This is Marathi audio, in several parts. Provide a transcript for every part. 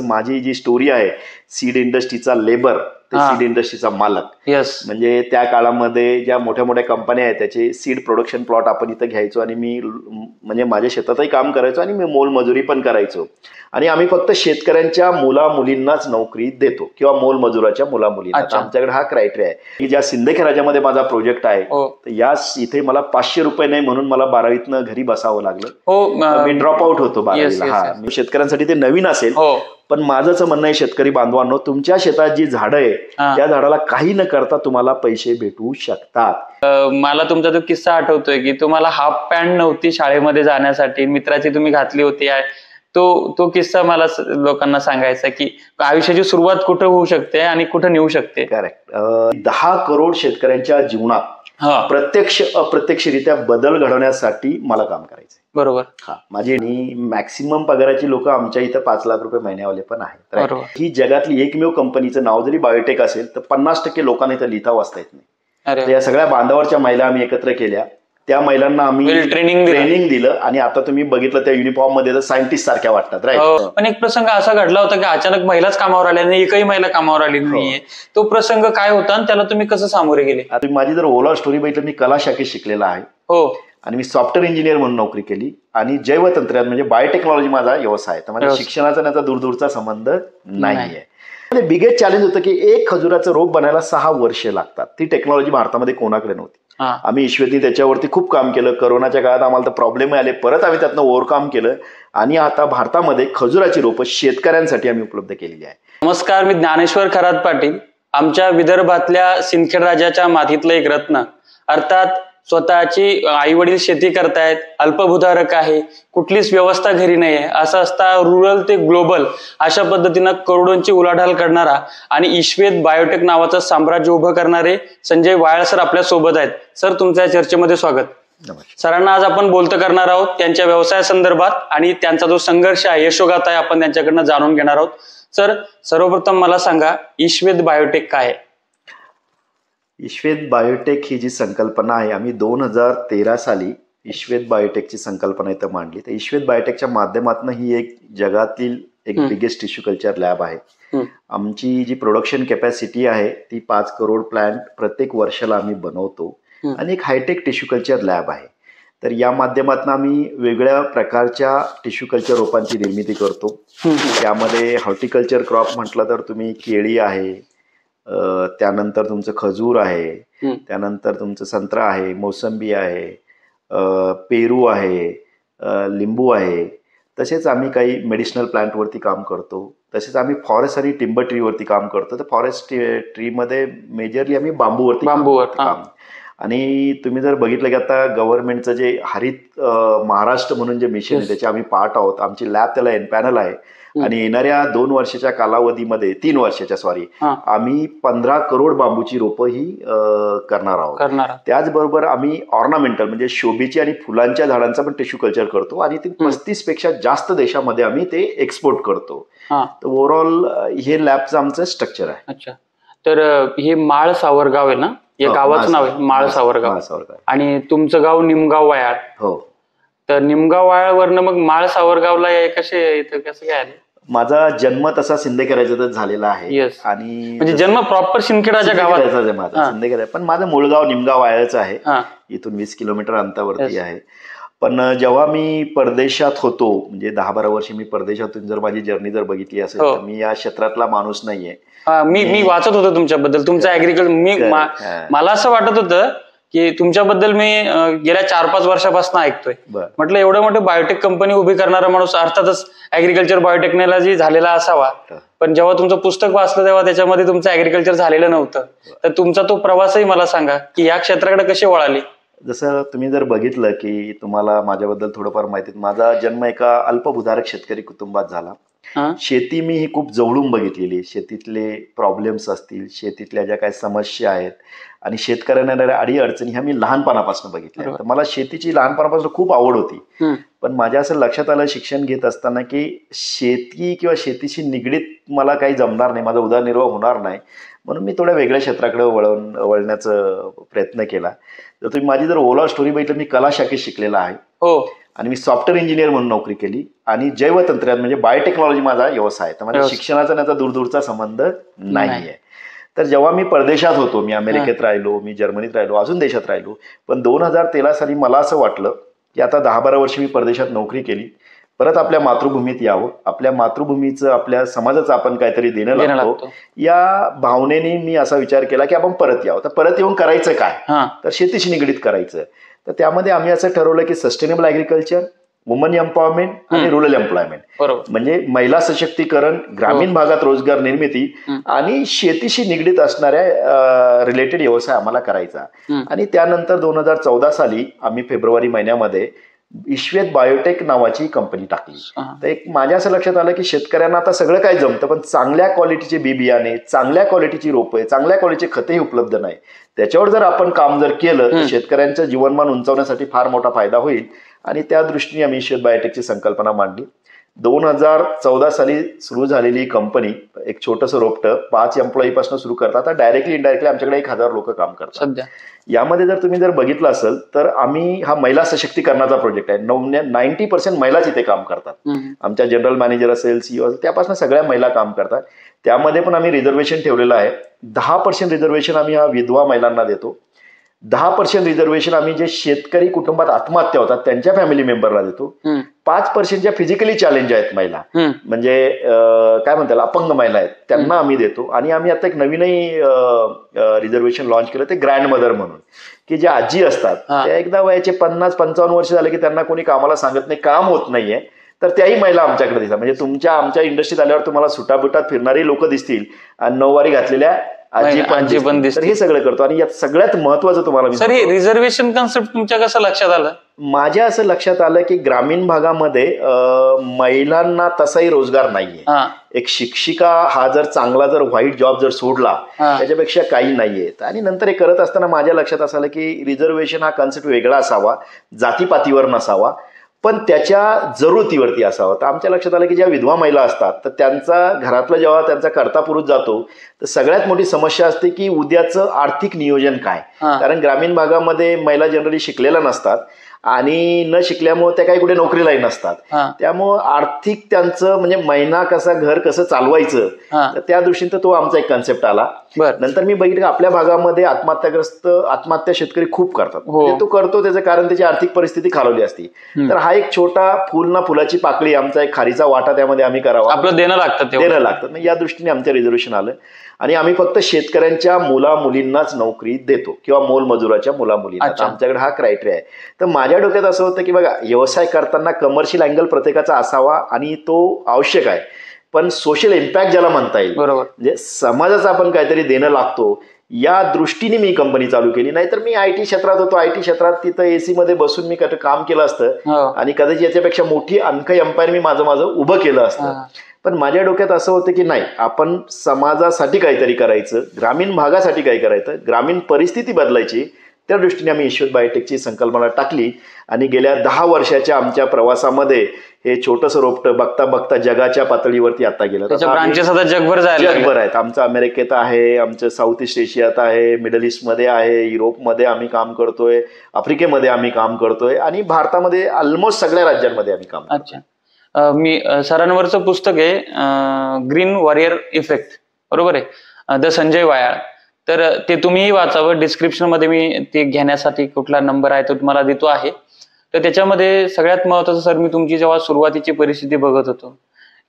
माझी जी स्टोरी आहे, सीड इंडस्ट्रीचा लेबर ते सीड इंडस्ट्रीचा मालक. म्हणजे त्या काळामध्ये ज्या मोठ्या मोठ्या कंपन्या आहेत त्याचे सीड प्रोडक्शन प्लॉट आपण इथं घ्यायचो आणि मी म्हणजे माझ्या शेतातही काम करायचो आणि मी मोलमजुरी पण करायचो. आणि आम्ही फक्त शेतकऱ्यांच्या मुला मुलींनाच नोकरी देतो किंवा मोलमजुराच्या मुला मुलींना. आमच्याकडे हा क्रायटेरिया आहे की ज्या सिंदखेड राज्यामध्ये माझा प्रोजेक्ट आहे तर याच इथे मला 500 रुपये नाही म्हणून मला 12वीतनं घरी बसावं लागलं. मी ड्रॉप आउट होतो 12वीला. हा, शेतकऱ्यांसाठी ते नवीन असेल पण माझंच म्हणणं आहे शेतकरी बांधवांनो, तुमच्या शेतात जी झाडं आहे त्या झाडाला काही न करता तुम्हाला पैसे भेटू शकतात. मला तुमचा तो किस्सा आठवतोय की तुम्हाला हाफ पॅन्ट नव्हती शाळेमध्ये जाण्यासाठी, मित्राची तुम्ही घातली होती. तो किस्सा मला लोकांना सांगायचा की आयुष्याची सुरुवात कुठं होऊ शकते आणि कुठं नेऊ शकते. करेक्ट. 10 करोड शेतकऱ्यांच्या जीवनात प्रत्यक्ष अप्रत्यक्षरित्या बदल घडवण्यासाठी मला काम करायचंय. बरोबर. हा, माझी मॅक्सिमम पगाराची लोक आमच्या इथं 5 लाख रुपये महिन्यावाले पण आहेत. ही जगातली एकमेव कंपनीचं नाव जरी बायोटेक असेल तर 50% लोकांना इथं लिहिता वाचता येत नाही. या सगळ्या बांधावरच्या महिला आम्ही एकत्र केल्या, त्या महिलांना आम्ही ट्रेनिंग दिलं आणि आता तुम्ही बघितलं त्या युनिफॉर्म मध्ये सायंटिस्ट सारख्या वाटतात. राईट. पण एक प्रसंग असा घडला होता की अचानक महिलाच कामावर आल्या नाही, एकही महिला कामावर आली नाहीये. तो प्रसंग काय होता आणि त्याला तुम्ही कसं सामोरे गेले? आता माझी जर ओव्हरऑल स्टोरी बघितलं, मी कला शाखेत शिकलेला आहे. आणि मी सॉफ्टवेअर इंजिनियर म्हणून नोकरी केली आणि जैवतंत्रज्ञान म्हणजे बायोटेक्नॉलॉजी माझा व्यवसाय आहे. तर माझ्या शिक्षणाचा त्याचा दूरदूरचा संबंध नाहीये. बिगेस्ट चॅलेंज होतं की एक खजुराचं रोप बनायला 6 वर्ष लागतात. ती टेक्नॉलॉजी भारतामध्ये कोणाकडे नव्हती. आम्ही ईश्वरनी त्याच्यावरती खूप काम केलं. कोरोनाच्या काळात आम्हाला तर प्रॉब्लेम आले, परत आम्ही त्यातनं ओव्हरकम केलं आणि आता भारतामध्ये खजुराची रोपं शेतकऱ्यांसाठी आम्ही उपलब्ध केलेली आहे. नमस्कार, मी ज्ञानेश्वर खरात पाटील. आमच्या विदर्भातल्या सिंदखेड राजाच्या मातीतलं एक रत्न, अर्थात स्वतःची आई वडील शेती करतायत, अल्पभूधारक आहे, कुठलीच व्यवस्था घरी नाही आहे, असं असता रुरल ते ग्लोबल अशा पद्धतीनं करोडोंची उलाढाल करणारा आणि ईश्वेत बायोटेक नावाचं साम्राज्य उभं करणारे संजय वायाळ सर आपल्या सोबत आहेत. सर, तुमच्या चर्चेमध्ये स्वागत. सरांना आज आपण बोलतं करणार आहोत त्यांच्या व्यवसायासंदर्भात आणि त्यांचा जो संघर्ष आहे, यशोगाथा आहे, आपण त्यांच्याकडनं जाणून घेणार आहोत. सर, सर्वप्रथम मला सांगा, ईश्वेत बायोटेक काय आहे? ईश्वेत बायोटेक ही जी संकल्पना आहे, आम्ही 2013 साली ईश्वेत बायोटेकची संकल्पना इथं मांडली. तर ईश्वेत बायोटेकच्या माध्यमातून ही एक जगातील एक बिगेस्ट टिश्यू कल्चर लॅब आहे. आमची जी प्रोडक्शन कॅपॅसिटी आहे ती 5 करोड प्लांट प्रत्येक वर्षाला आम्ही बनवतो आणि एक हायटेक टिश्यू कल्चर लॅब आहे. तर या माध्यमातून आम्ही वेगळ्या प्रकारच्या टिश्यू कल्चर रोपांची निर्मिती करतो. त्यामध्ये हॉर्टिकल्चर क्रॉप म्हटलं तर तुम्ही केळी आहे, त्यानंतर तुमचं खजूर आहे, त्यानंतर तुमचं संत्रा आहे, मोसंबी आहे, पेरू आहे, लिंबू आहे. तसेच आम्ही काही मेडिसिनल प्लांटवरती काम करतो. तसेच आम्ही फॉरेस्ट आणि टिंबर ट्रीवरती काम करतो. तर फॉरेस्ट ट्रीमध्ये मेजरली आम्ही बांबूवरती काम. आणि तुम्ही जर बघितलं की आता गव्हर्नमेंटचं जे हरित महाराष्ट्र म्हणून जे मिशन आहे त्याचे आम्ही पार्ट आहोत. आमची लॅब त्याला एनपॅनल आहे आणि येणाऱ्या 2 वर्षाच्या कालावधीमध्ये 3 वर्षाच्या आम्ही 15 करोड बांबूची रोपं ही करणार आहोत. त्याचबरोबर आम्ही ऑर्नामेंटल म्हणजे शोभेची आणि फुलांच्या झाडांचा पण टिश्यू कल्चर करतो आणि ते 35 पेक्षा जास्त देशामध्ये आम्ही ते एक्सपोर्ट करतो. तर ओव्हरऑल हे लॅबचं आमचं स्ट्रक्चर आहे. अच्छा, तर हे माळ सावरगाव आहे ना, या गावाचं नाव आहे माळ सावरगाव आणि तुमचं गाव निमगाव वायाळ. हो. तर निमगाव वायाळवरनं मग माळ सावरगावला कसं काय आले? माझा जन्म तसा सिंदखेडराजातच झालेला आहे आणि म्हणजे जन्म प्रॉपर सिंदखेडराजा गावात माझा सिंदखेड, पण माझं मूळ गाव निमगाव वायाळचं आहे. इथून 20 किलोमीटर अंतरावरती आहे. पण जेव्हा मी परदेशात होतो म्हणजे 10-12 वर्ष मी परदेशातून जर माझी जर्नी जर बघितली असेल तर मी या क्षेत्रातला माणूस नाहीये. मी वाचत होतो तुमच्याबद्दल, तुमचं ऍग्रिकल्चर. मला असं वाटत होतं की तुमच्याबद्दल मी गेल्या 4-5 वर्षापासून ऐकतोय. म्हटलं एवढं मोठं बायोटेक कंपनी उभी करणारा माणूस अर्थातच ऍग्रिकल्चर बायोटेक्नॉलॉजी झालेला असावा. पण जेव्हा तुमचं पुस्तक वाचलं तेव्हा त्याच्यामध्ये तुमचं ऍग्रिकल्चर झालेलं नव्हतं. तर तुमचा तो प्रवासही मला सांगा की या क्षेत्राकडे कसे वळाले? जसं तुम्ही जर बघितलं की तुम्हाला माझ्याबद्दल थोडंफार माहिती, माझा जन्म एका अल्पभूधारक शेतकरी कुटुंबात झाला. शेती मी ही खूप जवळून बघितलेली. शेतीतले प्रॉब्लेम्स असतील, शेतीतल्या ज्या काही समस्या आहेत आणि शेतकऱ्यांना येणाऱ्या अडीअडचणी ह्या मी लहानपणापासून बघितल्या. तर मला शेतीची लहानपणापासून खूप आवड होती. पण माझ्या असं लक्षात आलं शिक्षण घेत असताना की शेती किंवा शेतीशी निगडीत मला काही जमणार नाही, माझा उदरनिर्वाह होणार नाही. म्हणून मी थोड्या वेगळ्या क्षेत्राकडे वळण्याचा प्रयत्न केला. तर तुम्ही माझी जर ओव्हरऑल स्टोरी बघितलं, मी कला शाखेत शिकलेला आहे. आणि मी सॉफ्टवेअर इंजिनियर म्हणून नोकरी केली आणि जैवतंत्रज्ञान म्हणजे बायोटेक्नॉलॉजी माझा व्यवसाय आहे. तर माझ्या शिक्षणाचा त्याचा दूरदूरचा संबंध नाहीये. तर जेव्हा मी परदेशात होतो, मी अमेरिकेत राहिलो, मी जर्मनीत राहिलो, अजून देशात राहिलो, पण 2013 साली मला असं वाटलं की आता 10-12 वर्ष मी परदेशात नोकरी केली, परत आपल्या मातृभूमीत यावं, आपल्या मातृभूमीचं आपल्या समाजाचं आपण काहीतरी देणं लागतो या भावनेने मी असा विचार केला की आपण परत यावं. तर परत येऊन करायचं काय, तर शेतीशी निगडीत करायचं. तर त्यामध्ये आम्ही असं ठरवलं की सस्टेनेबल ॲग्रिकल्चर, वुमन एम्पॉवरमेंट आणि रुरल एम्प्लॉयमेंट, म्हणजे महिला सशक्तीकरण, ग्रामीण भागात रोजगार निर्मिती आणि शेतीशी निगडीत असणाऱ्या रिलेटेड व्यवसाय आम्हाला करायचा. आणि त्यानंतर 2014 साली आम्ही फेब्रुवारी महिन्यामध्ये ईश्वेत बायोटेक नावाची कंपनी टाकली. तर एक माझ्या असं लक्षात आलं की शेतकऱ्यांना आता सगळं काही जमतं, पण चांगल्या क्वालिटीचे बी बियाणे, चांगल्या क्वालिटीची रोपे, चांगल्या क्वालिटीचे खतेही उपलब्ध नाही. त्याच्यावर जर आपण काम जर केलं तर शेतकऱ्यांचं जीवनमान उंचावण्यासाठी फार मोठा फायदा होईल. आणि त्या दृष्टीने आम्ही ईश्वेत बायोटेकची संकल्पना मांडली. 2014 साली सुरू झालेली कंपनी, एक छोटंसं रोपटं 5 एम्प्लॉईपासून सुरू करतात. आता डायरेक्टली इनडायरेक्टली आमच्याकडे 1000 लोक काम करतात सध्या. यामध्ये जर तुम्ही जर बघितलं असेल तर आम्ही हा महिला सशक्तीकरणाचा प्रोजेक्ट आहे. 90% महिलाच इथे काम करतात. आमच्या जनरल मॅनेजर असेल, सीईओ असेल, त्यापासून सगळ्या महिला काम करतात. त्यामध्ये पण आम्ही रिझर्वेशन ठेवलेलं आहे. 10% रिझर्वेशन आम्ही हा विधवा महिलांना देतो. 10% रिझर्वेशन आम्ही जे शेतकरी कुटुंबात आत्महत्या होतात त्यांच्या फॅमिली मेंबरला देतो. 5% ज्या फिजिकली चॅलेंज आहेत महिला, म्हणजे काय म्हणतात अपंग महिला आहेत, त्यांना आम्ही देतो. आणि आम्ही आता एक नवीनही रिझर्वेशन लॉन्च केलं, ते ग्रँड मदर म्हणून, की ज्या आजी असतात त्या एकदा वयाचे 50-55 वर्ष झाले की त्यांना कोणी कामाला सांगत नाही, काम होत नाहीये, तर त्याही महिला आमच्याकडे दिसतात. म्हणजे आमच्या इंडस्ट्रीत आल्यावर तुम्हाला सुटाबुटात फिरणारी लोक दिसतील आणि नऊवारी घातलेल्या आजी पण दिसतील. तर हे सगळं करतो. आणि यात सगळ्यात महत्वाचं तुम्हाला सर, हे रिझर्वेशन कन्सेप्ट तुमच्या कसं लक्षात आलं? माझ्या असं लक्षात आलं की ग्रामीण भागामध्ये महिलांना तसाही रोजगार नाहीये. एक शिक्षिका हा जर चांगला जर व्हाईट जॉब जर सोडला त्याच्यापेक्षा काही नाहीये. आणि नंतर हे करत असताना माझ्या लक्षात असं आलं की रिझर्वेशन हा कन्सेप्ट वेगळा असावा, जातीपातीवर नसावा, पण त्याच्या जरुरीवरती असावं. तर आमच्या लक्षात आलं की ज्या विधवा महिला असतात तर त्यांचा घरातला जेव्हा त्यांचा कर्ता पुरुष जातो तर सगळ्यात मोठी समस्या असते की उद्याचं आर्थिक नियोजन काय. कारण ग्रामीण भागामध्ये महिला जनरली शिकलेल्या नसतात आणि न शिकल्यामुळे त्या काही कुठे नोकरीलाही नसतात. त्यामुळं आर्थिक त्यांचं म्हणजे महिना कसा घर कसं चालवायचं, तर त्या दृष्टीने तो आमचा एक कन्सेप्ट आला. नंतर मी बघितलं की आपल्या भागामध्ये आत्महत्या शेतकरी खूप करतात. तो करतो त्याचं कारण त्याची आर्थिक परिस्थिती खालवली असती. तर हा एक छोटा फुल ना फुलाची पाकळी, आमचा एक खारीचा वाटा त्यामध्ये आम्ही करावा, आपलं देणं लागतं. या दृष्टीने आमचं रिझर्वेशन आलं. आणि आम्ही फक्त शेतकऱ्यांच्या मुला मुलींनाच नोकरी देतो किंवा मोलमजुराच्या मुला मुलींना. आमच्याकडे हा क्रायटेरिया आहे. तर माझ्या डोक्यात असं होतं की बघा, व्यवसाय करताना कमर्शियल अँगल प्रत्येकाचा असावा आणि तो आवश्यक आहे, पण सोशल इम्पॅक्ट ज्याला म्हणता येईल, म्हणजे समाजाचं आपण काहीतरी देणं लागतो, या दृष्टीने मी कंपनी चालू केली. नाहीतर मी IT क्षेत्रात होतो, IT क्षेत्रात तिथं AC मध्ये बसून मी काम केलं असतं आणि कदाचित याच्यापेक्षा मोठी आणखी एम्पायर मी माझं उभं केलं असतं. पण माझ्या डोक्यात असं होतं की नाही, आपण समाजासाठी काहीतरी करायचं, ग्रामीण भागासाठी काही करायचं, ग्रामीण परिस्थिती बदलायची. त्या दृष्टीने आम्ही ईश्वेत बायोटेकची संकल्पना टाकली. आणि गेल्या 10 वर्षाच्या आमच्या प्रवासामध्ये हे छोटंसं रोपटं बघता बघता जगाच्या पातळीवरती आता गेलं. जगभर आहेत. आमचं अमेरिकेत आहे, आमचं साऊथ ईस्ट एशियात आहे, मिडल ईस्ट मध्ये आहे, युरोपमध्ये आम्ही काम करतोय, आफ्रिकेमध्ये आम्ही काम करतोय आणि भारतामध्ये ऑलमोस्ट सगळ्या राज्यांमध्ये आम्ही काम करतोय. मी सरांवरचं पुस्तक आहे ग्रीन वॉरियर इफेक्ट, बरोबर आहे, द संजय वायाळ. तर ते तुम्हीही वाचावं. डिस्क्रिप्शन मध्ये मी ते घेण्यासाठी कुठला नंबर आहे तो तुम्हाला देतो आहे. तर त्याच्यामध्ये सगळ्यात महत्वाचं सर, मी तुमची जेव्हा सुरुवातीची परिस्थिती बघत होतो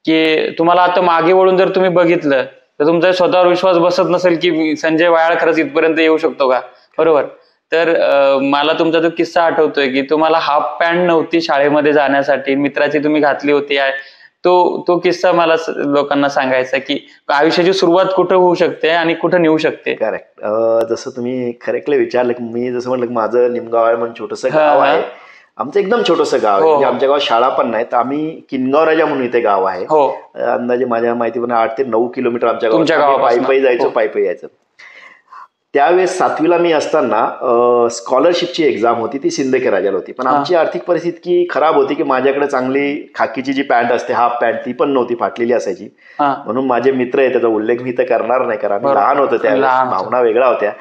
की तुम्हाला आता मागे वळून जर तुम्ही बघितलं तर तुमचा स्वतःवर विश्वास बसत नसेल की संजय वायाळ खरंच इथपर्यंत येऊ शकतो का, बरोबर. तर मला तुमचा तो किस्सा आठवतोय की तुम्हाला हाफ पॅन्ट नव्हती शाळेमध्ये जाण्यासाठी, मित्राची तुम्ही घातली होती. तो किस्सा मला लोकांना सांगायचा की आयुष्याची सुरुवात कुठं होऊ शकते आणि कुठं नेऊ शकते. करेक्ट. जसं तुम्ही करेक्टली विचारलं, मी जसं म्हटलं माझं निमगाव आहे म्हणून छोटंसं गाव आहे. आमचं एकदम छोटंसं गाव आहे, म्हणजे आमच्या गावात शाळा पण नाही. तर आम्ही किनगाव राजा म्हणून इथे गाव आहे. अंदाजे माझ्या माहितीप्रमाणे 8 ते 9 किलोमीटर आमच्या गावात पायी जायचो, पायी यायचं. त्यावेळेस 7वीला मी असताना स्कॉलरशिपची एक्झाम होती, ती सिंदखेड राजाला होती. पण आमची आर्थिक परिस्थिती इतकी खराब होती की माझ्याकडे चांगली खाकीची जी पॅन्ट असते, हाफ पॅन्ट, ती पण नव्हती, फाटलेली असायची. म्हणून माझे मित्र आहे, त्याचा उल्लेख मी तर करणार नाही, कारण आम्ही लहान होतो त्यावेळेस, भावना वेगळ्या होत्या.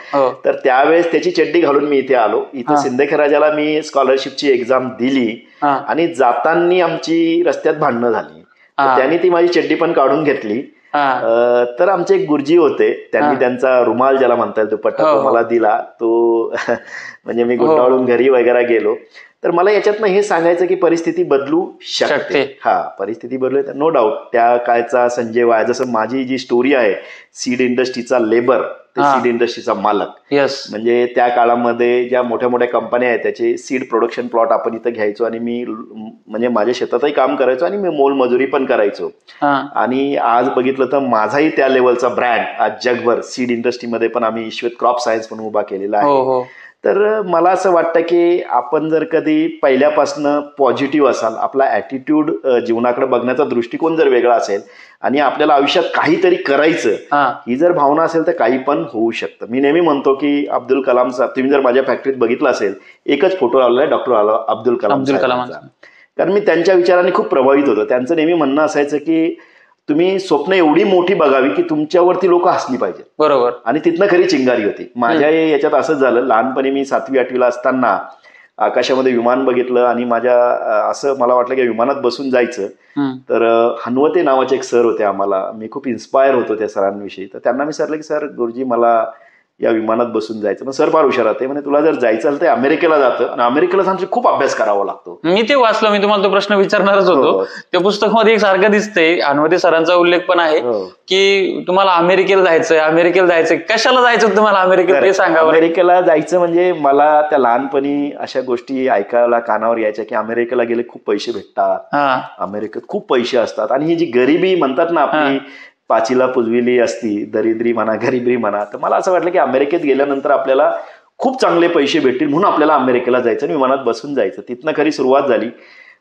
तर त्यावेळेस त्याची चड्डी घालून मी इथे आलो. इथे सिंदखेड राजाला मी स्कॉलरशिपची एक्झाम दिली आणि जाताना आमची रस्त्यात भांडणं झाली. त्यांनी ती माझी चड्डी पण काढून घेतली. तर आमचे एक गुरुजी होते, त्यांनी त्यांचा रुमाल ज्याला म्हणता येईल दुपट्टा तो मला दिला. तो म्हणजे मी गुंडाळून घरी वगैरे गेलो. तर मला याच्यातनं हे सांगायचं की परिस्थिती बदलू शकते. परिस्थिती बदलू, नो डाऊट. त्या काळचा संजय वाय, जसं माझी जी स्टोरी आहे, सीड इंडस्ट्रीचा लेबर ते सीड इंडस्ट्रीचा मालक. म्हणजे त्या काळामध्ये ज्या मोठ्या मोठ्या कंपन्या आहेत त्याचे सीड प्रोडक्शन प्लॉट आपण इथं घ्यायचो आणि मी म्हणजे माझ्या शेतातही काम करायचो आणि मी मोलमजुरी पण करायचो. आणि आज बघितलं तर माझाही त्या लेवलचा ब्रँड आज जगभर सीड इंडस्ट्रीमध्ये पण आम्ही ईश्वेत क्रॉप सायन्स म्हणून उभा केलेला आहे. तर मला असं वाटतं की आपण जर कधी पहिल्यापासनं पॉझिटिव्ह असाल, आपला ॲटिट्यूड जीवनाकडे बघण्याचा दृष्टिकोन जर वेगळा असेल आणि आपल्याला आयुष्यात काहीतरी करायचं ही जर भावना असेल तर काही पण होऊ शकतं. मी नेहमी म्हणतो की अब्दुल कलाम साहेब, तुम्ही जर माझ्या फॅक्टरीत बघितलं असेल, एकच फोटो लावलेला आहे डॉक्टर अब्दुल कलामचा. कारण मी त्यांच्या विचाराने खूप प्रभावित होतो. त्यांचं नेहमी म्हणणं असायचं की तुम्ही स्वप्न एवढी मोठी बघावी की तुमच्यावरती लोक हसली पाहिजेत. बरोबर. आणि तिथनं खरी चिंगारी होती. माझ्या याच्यात असंच झालं. लहानपणी मी 7वी 8वीला असताना आकाशामध्ये विमान बघितलं आणि माझ्या असं मला वाटलं की विमानात बसून जायचं. तर हनवते नावाचे एक सर होते आम्हाला, मी खूप इन्स्पायर होतो त्या सरांविषयी. तर त्यांना मी सरलं की सर गुरुजी मला या विमानात बसून जायचं. मग सर फार हुशार होते, म्हणजे तुला जर जायचं असेल तर अमेरिकेला जातं आणि अमेरिकेला आमचे खूप अभ्यास करावा लागतो. मी ते वाचलं, मी तुम्हाला तो प्रश्न विचारणारच होतो. त्या पुस्तकामध्ये एक सारखं दिसतंय, हनवते सरांचा उल्लेख पण आहे की तुम्हाला अमेरिकेला जायचंय. कशाला जायचं तुम्हाला अमेरिकेला, ते सांगा. अमेरिकेला जायचं म्हणजे मला त्या लहानपणी अशा गोष्टी ऐकायला कानावर यायच्या की अमेरिकेला गेले खूप पैसे भेटतात, अमेरिकेत खूप पैसे असतात. आणि ही जी गरिबी म्हणतात ना आपली, पाचीला पुजविली असती, दरिद्री म्हणा गरिबी म्हणा. तर मला असं वाटलं की अमेरिकेत गेल्यानंतर आपल्याला खूप चांगले पैसे भेटतील म्हणून आपल्याला अमेरिकेला जायचं आणि विमानात बसून जायचं. तिथनं खरी सुरुवात झाली.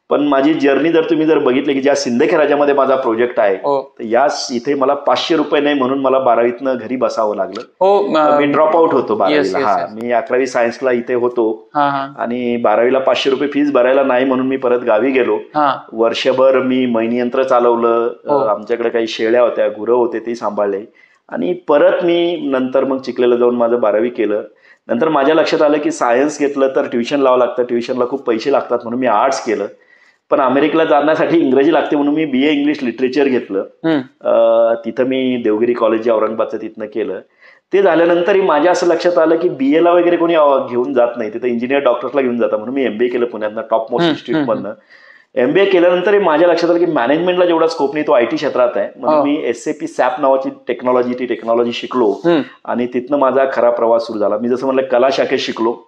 पण माझी जर्नी जर तुम्ही जर बघितली की ज्या सिंदखेड राजामध्ये माझा प्रोजेक्ट आहे, तर या इथे मला 500 रुपये नाही म्हणून मला 12वीतनं घरी बसावं लागलं. मी ड्रॉप आउट होतो 12वीला. मी 11वी सायन्सला इथे होतो आणि 12वीला 500 रुपये फीस भरायला नाही म्हणून मी परत गावी गेलो. वर्षभर मी मैनयंत्र चालवलं. आमच्याकडे काही शेळ्या होत्या, गुरं होते, ते सांभाळले. आणि परत मी नंतर मग चिखलीला जाऊन माझं 12वी केलं. नंतर माझ्या लक्षात आलं की सायन्स घेतलं तर ट्युशन लावावं लागतं, ट्युशनला खूप पैसे लागतात, म्हणून मी आर्ट्स केलं. पण अमेरिकेला जाण्यासाठी इंग्रजी लागते म्हणून मी BA इंग्लिश लिटरेचर घेतलं. तिथं मी देवगिरी कॉलेज औरंगाबादचं तिथनं केलं. ते झाल्यानंतरही माझ्या असं लक्षात आलं की BA ला वगैरे कोणी घेऊन जात नाही, तिथं इंजिनियर डॉक्टर्सला घेऊन जातात. म्हणून मी MBA केलं पुण्यातनं, टॉप मोस्ट इन्स्टिट्यूटमधनं. MBA केल्यानंतर माझ्या लक्षात आलं की मॅनेजमेंटला जेवढा स्कोप नाही तो IT क्षेत्रात आहे. म्हणून मी SAP SAP नावाची टेक्नॉलॉजी शिकलो आणि तिथनं माझा खरा प्रवास सुरू झाला. मी जसं म्हणलं कला शाखेत शिकलो.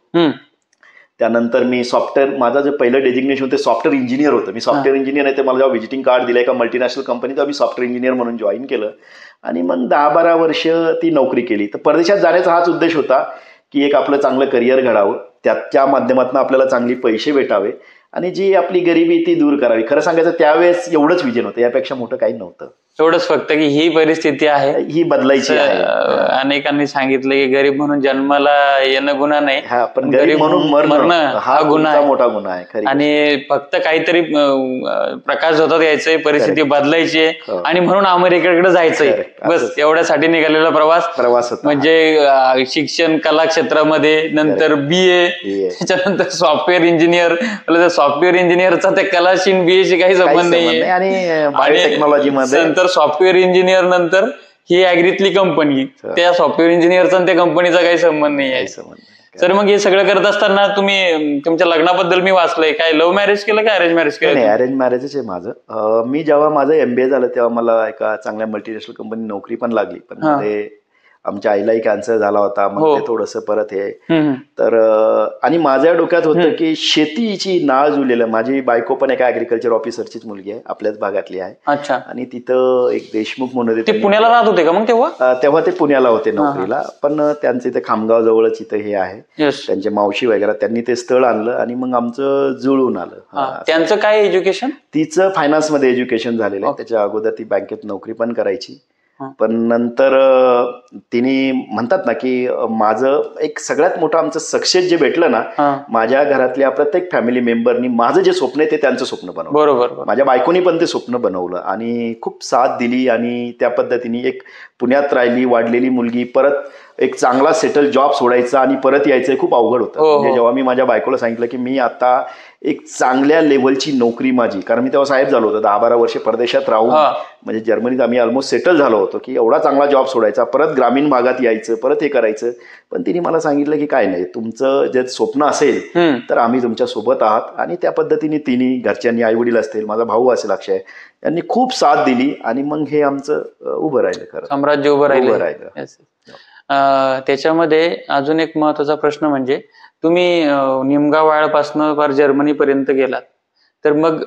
त्यानंतर मी सॉफ्टवेअर, माझं जे पहिलं डेजिग्नेशन होतं सॉफ्टवेअर इंजिनियर होतं. मी सॉफ्टवेअर इंजिनियर आहे, ते मला जेव्हा व्हिजिटिंग कार्ड दिलं एका मल्टीनॅशनल कंपनी, तेव्हा मी सॉफ्टवेअर इंजिनियर म्हणून जॉईन केलं आणि मग 10-12 वर्ष ती नोकरी केली. तर परदेशात जाण्याचा हाच उद्देश होता की एक आपलं चांगलं करिअर घडावं, त्याच्या माध्यमातून आपल्याला चांगले पैसे भेटावे आणि जी आपली गरिबी ती दूर करावी. खरं सांगायचं त्यावेळेस एवढंच विजन होतं, यापेक्षा मोठं काही नव्हतं. एवढंच फक्त की ही परिस्थिती आहे, ही बदलायची आहे. अनेकांनी सांगितलं की गरीब म्हणून जन्माला येणं गुन्हा नाही, पण गरीब म्हणून मरणं हा मोठा गुन्हा आहे. आणि फक्त काहीतरी प्रकाश होतात यायचंय, परिस्थिती बदलायची आणि म्हणून अमेरिकेकडे जायचंय, बस एवढ्यासाठी निघालेला प्रवास. म्हणजे शिक्षण कला क्षेत्रामध्ये, नंतर BA, त्याच्यानंतर सॉफ्टवेअर इंजिनियर. सॉफ्टवेअर इंजिनियरचा त्या कलाशी BA काही संबंध नाहीये. आणि बायोटेक्नॉलॉजीमध्ये नंतर सॉफ्टवेअर इंजिनियर, नंतर ही ऍग्रीतली कंपनी, त्या सॉफ्टवेअर इंजिनियरचा त्या कंपनीचा काही संबंध नाही आहे. सर मग हे सगळं करत असताना तुम्ही तुमच्या लग्नाबद्दल मी वाचलंय, काय लव्ह मॅरेज केलं का अरेंज मॅरेज केलं? नाही, अरेंज मॅरेजच आहे माझं. मी जेव्हा माझं MBA झालं तेव्हा मला एका चांगल्या मल्टीनॅशनल कंपनी नोकरी पण लागली, पण ते आमच्या आईलाही कॅन्सर झाला होता, मग ते थोडंसं परत हे. तर आणि माझ्या डोक्यात होतं की शेतीची नाळ जुळलेलं. माझी बायको पण एका ऍग्रिकल्चर ऑफिसरचीच मुलगी आहे, आपल्याच भागातली आहे. अच्छा. आणि तिथं एक देशमुख म्हणून होते, ते पुण्याला राहत होते का मग तेव्हा ते पुण्याला होते नोकरीला, पण त्यांचं इथे खामगाव जवळच इथं हे आहे, त्यांचे मावशी वगैरे, त्यांनी ते स्थळ आणलं आणि मग आमचं जुळून आलं. त्यांचं काय एज्युकेशन? तिचं फायनान्समध्ये एज्युकेशन झालेलं आहे. त्याच्या अगोदर ती बँकेत नोकरी पण करायची पण नंतर तिने म्हणतात ना की माझं एक सगळ्यात मोठं आमचं सक्सेस जे भेटलं ना, माझ्या घरातल्या प्रत्येक फॅमिली मेंबरनी माझं जे स्वप्न आहे ते त्यांचं स्वप्न बनवलं. बरोबर. माझ्या बायकोनी पण ते स्वप्न बनवलं आणि खूप साथ दिली आणि त्या पद्धतीने एक पुण्यात राहिली वाढलेली मुलगी परत एक चांगला सेटल जॉब सोडायचा आणि परत यायचं खूप अवघड होतं. म्हणजे जेव्हा मी माझ्या बायकोला सांगितलं की मी आता एक चांगल्या लेव्हलची नोकरी माझी, कारण मी तेव्हा साहेब झालो होतो 10-12 वर्ष परदेशात राहून, म्हणजे जर्मनीत आम्ही ऑलमोस्ट सेटल झालो होतो, की एवढा चांगला जॉब सोडायचा परत ग्रामीण भागात यायचं परत हे करायचं. पण तिने मला सांगितलं की काय नाही, तुमचं जे स्वप्न असेल तर आम्ही तुमच्या सोबत आहात. आणि त्या पद्धतीने तिने घरच्यांनी, आई वडील असतील, माझा भाऊ असेल अक्षय, यांनी खूप साथ दिली आणि मग हे आमचं उभं राहिलं, खरं साम्राज्य उभं राहिलं. त्याच्यामध्ये अजून एक महत्वाचा प्रश्न म्हणजे तुम्ही निमगावाळपासून फार जर्मनीपर्यंत गेलात, तर मग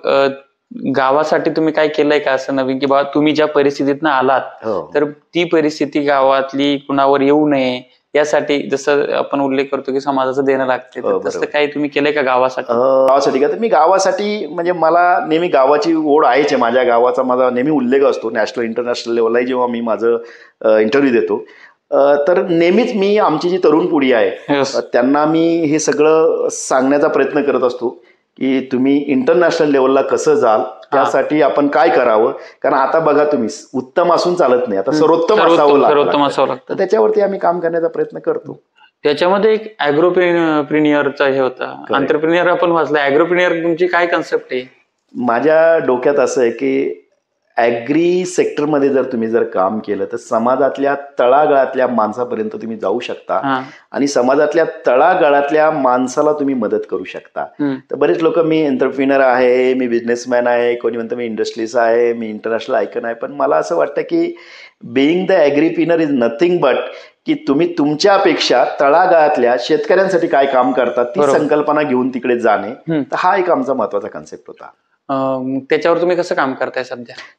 गावासाठी तुम्ही काय केलंय का असं नवीन, की बाबा तुम्ही ज्या परिस्थितीतनं आलात तर ती परिस्थिती गावातली कुणावर येऊ नये यासाठी, जसं आपण उल्लेख करतो की समाजाचं देणं लागते, तसं काही तुम्ही केलंय का गावासाठी? गावासाठी का, तर मी गावासाठी म्हणजे मला नेहमी गावाची ओढ आहेच आहे. माझ्या गावाचा माझा नेहमी उल्लेख असतो. नॅशनल इंटरनॅशनल लेवललाही जेव्हा मी माझं इंटरव्ह्यू देतो तर नेहमीच मी आमची जी तरुण पिढी आहे त्यांना मी हे सगळं सांगण्याचा प्रयत्न करत असतो की तुम्ही इंटरनॅशनल लेवलला कसं जाल, त्यासाठी आपण काय करावं. कारण आता बघा तुम्ही, उत्तम असून चालत नाही, आता सर्वोत्तम असावं लागतं. तर त्याच्यावरती आम्ही काम करण्याचा प्रयत्न करतो. त्याच्यामध्ये एक ॲग्रोप्रिनियरचा हे होता, एंटरप्रिनियर आपण वाचलं. ॲग्रोप्रिनियर तुमची काय कन्सेप्ट आहे? माझ्या डोक्यात असं आहे की ॲग्री सेक्टरमध्ये जर तुम्ही काम केलं तर समाजातल्या तळागाळातल्या माणसापर्यंत तुम्ही जाऊ शकता आणि समाजातल्या तळागाळातल्या माणसाला तुम्ही मदत करू शकता. तर बरेच लोक, मी एंटरप्रिनर आहे, मी बिझनेसमॅन आहे, कोणी म्हणतं मी इंडस्ट्रीज आहे, मी इंटरनॅशनल आयकन आहे, पण मला असं वाटतं की being the agripreneur is nothing but की तुम्ही तुमच्यापेक्षा तळागाळातल्या शेतकऱ्यांसाठी काय काम करतात ती संकल्पना घेऊन तिकडे जाणे. तर हा एक आमचा महत्वाचा कन्सेप्ट होता. त्याच्यावर तुम्ही कसं काम करताय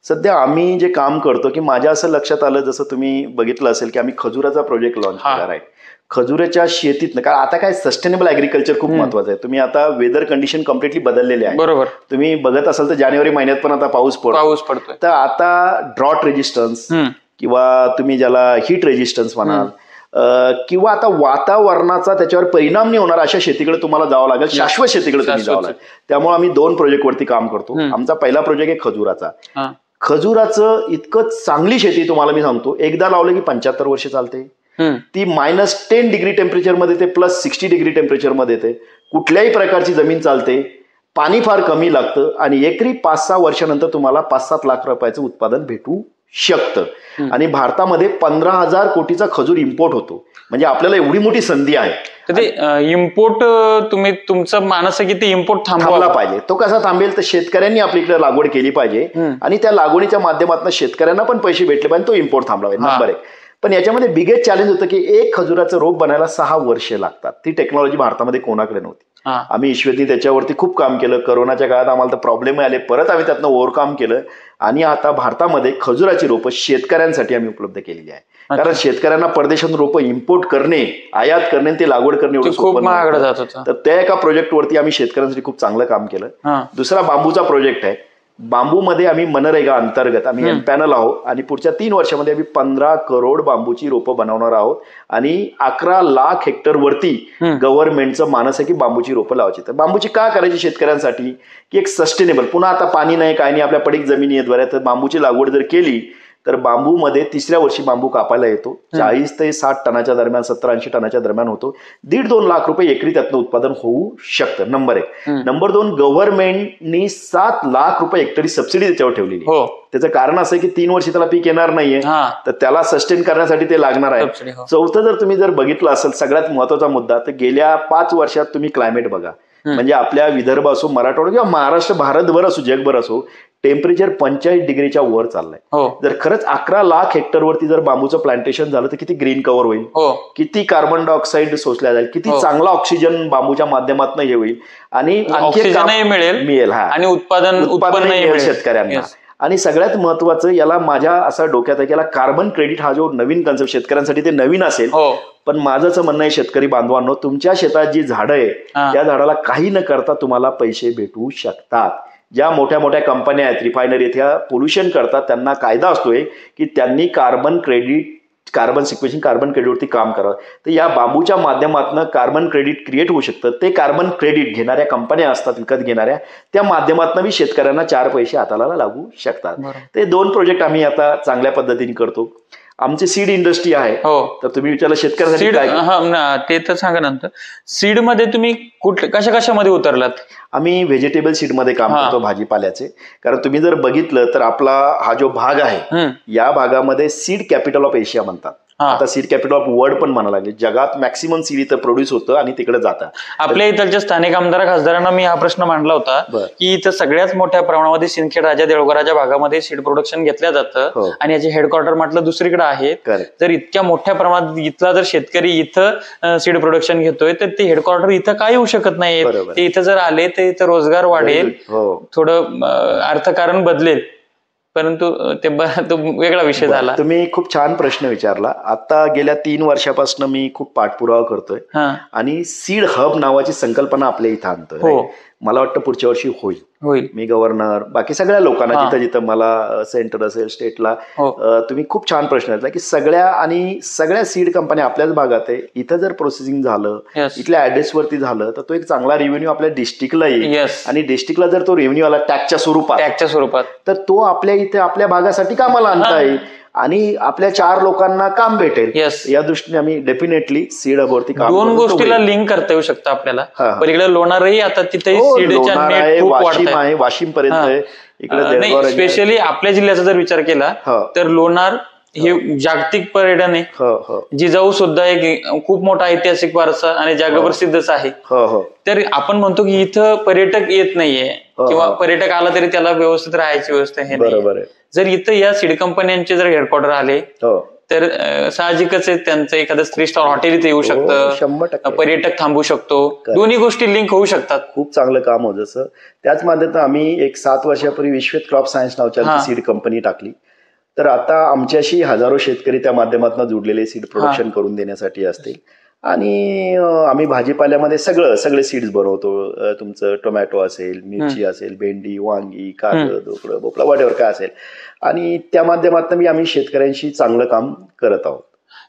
सध्या आम्ही जे काम करतो की माझ्या असं लक्षात आलं, जसं तुम्ही बघितलं असेल की आम्ही खजुराचा प्रोजेक्ट लॉन्च केला आहे. खजुराच्या शेतीतनं, कारण आता काय सस्टेनेबल ॲग्रिकल्चर खूप महत्वाचं आहे. तुम्ही आता वेदर कंडिशन कम्प्लिटली बदललेले आहे. बरोबर. तुम्ही बघत असाल तर जानेवारी महिन्यात पण आता पाऊस पडतो. तर आता ड्रॉट रेजिस्टन्स किंवा तुम्ही ज्याला हीट रेजिस्टन्स म्हणाल किंवा आता वातावरणाचा त्याच्यावर परिणाम नाही होणार अशा शेतीकडे तुम्हाला जावं लागेल, शाश्वत शेतीकडे तुम्ही जावं लागेल. त्यामुळे आम्ही 2 प्रोजेक्टवरती काम करतो. आमचा पहिला प्रोजेक्ट आहे खजुराचा. खजुराचं इतकं चांगली शेती तुम्हाला मी सांगतो, एकदा लावलं की 75 वर्ष चालते. ती -10 डिग्री टेम्परेचरमध्ये येते, +60 डिग्री टेम्परेचरमध्ये येते. कुठल्याही प्रकारची जमीन चालते, पाणी फार कमी लागतं आणि एकरी 5-6 वर्षानंतर तुम्हाला 5-7 लाख रुपयाचं उत्पादन भेटू शकतं. आणि भारतामध्ये 15,000 कोटीचा खजूर इम्पोर्ट होतो. म्हणजे आपल्याला एवढी मोठी संधी आहे. तर ते इम्पोर्ट तुम्ही, तुमचं मानस आहे की ते इम्पोर्ट थांबवला पाहिजे. तो कसा थांबेल, तर शेतकऱ्यांनी आपली इकडे लागवड केली पाहिजे आणि त्या लागवडीच्या माध्यमातून शेतकऱ्यांना पण पैसे भेटले पाहिजे. तो इम्पोर्ट थांबला पाहिजे, नंबर 1. पण याच्यामध्ये बिगेस्ट चॅलेंज होतं की एक खजुराचं रोप बनायला 6 वर्ष लागतात. ती टेक्नॉलॉजी भारतामध्ये कोणाकडे नव्हती. आम्ही ईश्वरनी त्याच्यावरती खूप काम केलं. कोरोनाच्या काळात आम्हाला तर प्रॉब्लेम आले, परत आम्ही त्यातनं ओव्हरकम केलं आणि आता भारतामध्ये खजुराची रोपं शेतकऱ्यांसाठी आम्ही उपलब्ध केलेली आहे. कारण शेतकऱ्यांना परदेशातून रोपं इम्पोर्ट करणे, आयात करणे, ते लागवड करणे एवढं खूप महागडं जात होतं. तर त्या एका प्रोजेक्टवरती आम्ही शेतकऱ्यांसाठी खूप चांगलं काम केलं. दुसरा बांबूचा प्रोजेक्ट आहे. बांबूमध्ये आम्ही मनरेगा अंतर्गत आम्ही एमपॅनल आहोत आणि पुढच्या 3 वर्षामध्ये आम्ही 15 करोड बांबूची रोपं बनवणार आहोत आणि 11 लाख हेक्टरवरती गव्हर्नमेंटचं मानस आहे की बांबूची रोपं लावायची. तर बांबूची का करायची शेतकऱ्यांसाठी, की एक सस्टेनेबल, पुन्हा आता पाणी नाही काय नाही, आपल्या पडीक जमिनी आहेत बऱ्या, तर बांबूची लागवड जर केली तर बांबूमध्ये 3ऱ्या वर्षी बांबू कापायला येतो. 40 ते 60 टनाच्या दरम्यान, 70-80 टनाच्या दरम्यान होतो. 1.5-2 लाख रुपये एकरी त्यातनं उत्पादन होऊ शकतं, नंबर 1. नंबर 2, गव्हर्नमेंटनी 7 लाख रुपये हेक्टरी सबसिडी त्याच्यावर ठेवलेली. त्याचं कारण असं आहे की 3 वर्षी त्याला पीक येणार नाहीये, तर त्याला सस्टेन करण्यासाठी ते लागणार आहे. चौथं, जर तुम्ही बघितलं असेल, सगळ्यात महत्वाचा मुद्दा, तर गेल्या 5 वर्षात तुम्ही क्लायमेट बघा. म्हणजे आपल्या विदर्भ असो, मराठवाडा किंवा महाराष्ट्र, भारतभर असो, जगभर असो, टेम्परेचर 45 डिग्रीच्या वर चाललंय. जर खरंच 11 लाख हेक्टरवरती जर बांबूचं प्लांटेशन झालं तर किती ग्रीन कव्हर होईल, किती कार्बन डायऑक्साईड सोसल्या जाईल, किती चांगला ऑक्सिजन बांबूच्या माध्यमातून हे होईल आणि मिळेल आणि उत्पादन शेतकऱ्यांना. आणि सगळ्यात महत्वाचं, याला माझ्या असं डोक्यात आहे की याला कार्बन क्रेडिट हा जो नवीन कन्सेप्ट शेतकऱ्यांसाठी ते नवीन असेल, पण माझं असं म्हणणं आहे शेतकरी बांधवांनो, तुमच्या शेतात जी झाडं आहे त्या झाडाला काही न करता तुम्हाला पैसे भेटू शकतात. ज्या मोठ्या मोठ्या कंपन्या आहेत, रिफायनरी आहेत, ह्या पोल्युशन करतात, त्यांना कायदा असतोय की त्यांनी कार्बन सिक्वेन्सिंग, कार्बन क्रेडिटवरती काम करावं. तर या बांबूच्या माध्यमातून कार्बन क्रेडिट क्रिएट होऊ शकतं. ते कार्बन क्रेडिट घेणाऱ्या कंपन्या असतात, विकत घेणाऱ्या, त्या माध्यमातून मी शेतकऱ्यांना 4 पैसे हाताला लागू शकतात. ते 2 प्रोजेक्ट आम्ही आता चांगल्या पद्धतीने करतो. आमची सीड इंडस्ट्री आहे. तर तुम्ही विचारलं शेतकऱ्यांसाठी काय, ते तर सांगा नंतर. सीड मध्ये तुम्ही कशामध्ये उतरलात? आम्ही व्हेजिटेबल सीड मध्ये काम करतो, भाजीपाल्याचे. कारण तुम्ही जर बघितलं तर आपला हा जो भाग आहे, या भागामध्ये सीड कॅपिटल ऑफ एशिया म्हणतात. आता सीड कॅपिटल ऑफ वर्ल्ड पण म्हणायला लागले. जगात मॅक्सिमम सीड इथं प्रोड्यूस होतं आणि तिकडे जातं. आपल्या इथलच्या स्थानिक आमदार खासदारांना मी हा प्रश्न मांडला होता की इथं सगळ्यात मोठ्या प्रमाणामध्ये सिंदखेड राजा देवळगाच्या भागामध्ये सीड प्रोडक्शन घेतलं जातं आणि याचे हेडक्वार्टर म्हटलं दुसरीकडे आहे. जर इतक्या मोठ्या प्रमाणात इथला जर शेतकरी इथं सीड प्रोडक्शन घेतोय तर ते हेडक्वार्टर इथं काय येऊ शकत नाही. ते इथं जर आले तर इथं रोजगार वाढेल, थोडं अर्थकारण बदलेल. परंतु तो वेगळा विषय झाला. तुम्ही खूप छान प्रश्न विचारला. आता गेल्या 3 वर्षापासून मी खूप पाठपुरावा करतोय आणि सीड हब नावाची संकल्पना आपल्या इथं आणतोय. मला वाटतं पुढच्या वर्षी होईल. मी गव्हर्नर, बाकी सगळ्या लोकांना जिथं जिथं मला सेंटर असेल, स्टेटला, तुम्ही खूप छान प्रश्न विचारला की सगळ्या सीड कंपन्या आपल्याच भागात आहे. इथं जर प्रोसेसिंग झालं, इथल्या ऍड्रेस वरती झालं तर तो एक चांगला रेव्हेन्यू आपल्या डिस्ट्रिक्टला येईल. आणि डिस्ट्रिक्टला जर तो रेव्हेन्यू आला टॅक्सच्या स्वरूपात तर तो आपल्या इथे आपल्या भागासाठी कामाला आणता येईल आणि आपल्या 4 लोकांना काम भेटेल. या दृष्टीने आम्ही डेफिनेटली सीड हबवरती काम 2 गोष्टीला लिंक करता येऊ शकतं आपल्याला. पलीकडे लोणारही आता तिथे वाशिम पर्यंत इकडे स्पेशली आपल्या जिल्ह्याचा जर विचार केला तर लोणार हे जागतिक पर्यटन आहे. जिजाऊ सुद्धा एक खूप मोठा ऐतिहासिक वारसा आणि जगप्रसिद्धच आहे. तर आपण म्हणतो की इथं पर्यटक येत नाहीये किंवा पर्यटक आला तरी त्याला व्यवस्थित राहायची व्यवस्था हे नाही. जर इथं या सीड कंपन्यांचे जर हेडक्वार्टर आले तर साहजिकच आहे त्यांचं एखादं 3 स्टार हॉटेल इथे येऊ शकतं, पर्यटक थांबू शकतो. दोन्ही गोष्टी लिंक होऊ शकतात. खूप चांगलं काम होतं. जसं त्याच माध्यमातून आम्ही एक 7 वर्षापूर्वी विश्वेत क्रॉप सायन्स नावाची सीड कंपनी टाकली. तर आता आमच्याशी हजारो शेतकरी त्या माध्यमातून जुडलेले सीड प्रोडक्शन करून देण्यासाठी असतील. आणि आम्ही भाजीपाल्यामध्ये सगळे सीड्स बनवतो. तुमचं टोमॅटो असेल, मिरची असेल, भेंडी, वांगी, कारलं, दोकडं, भोपळा, वॉटेवर काय असेल. आणि त्या माध्यमातून आम्ही शेतकऱ्यांशी चांगलं काम करत आहोत.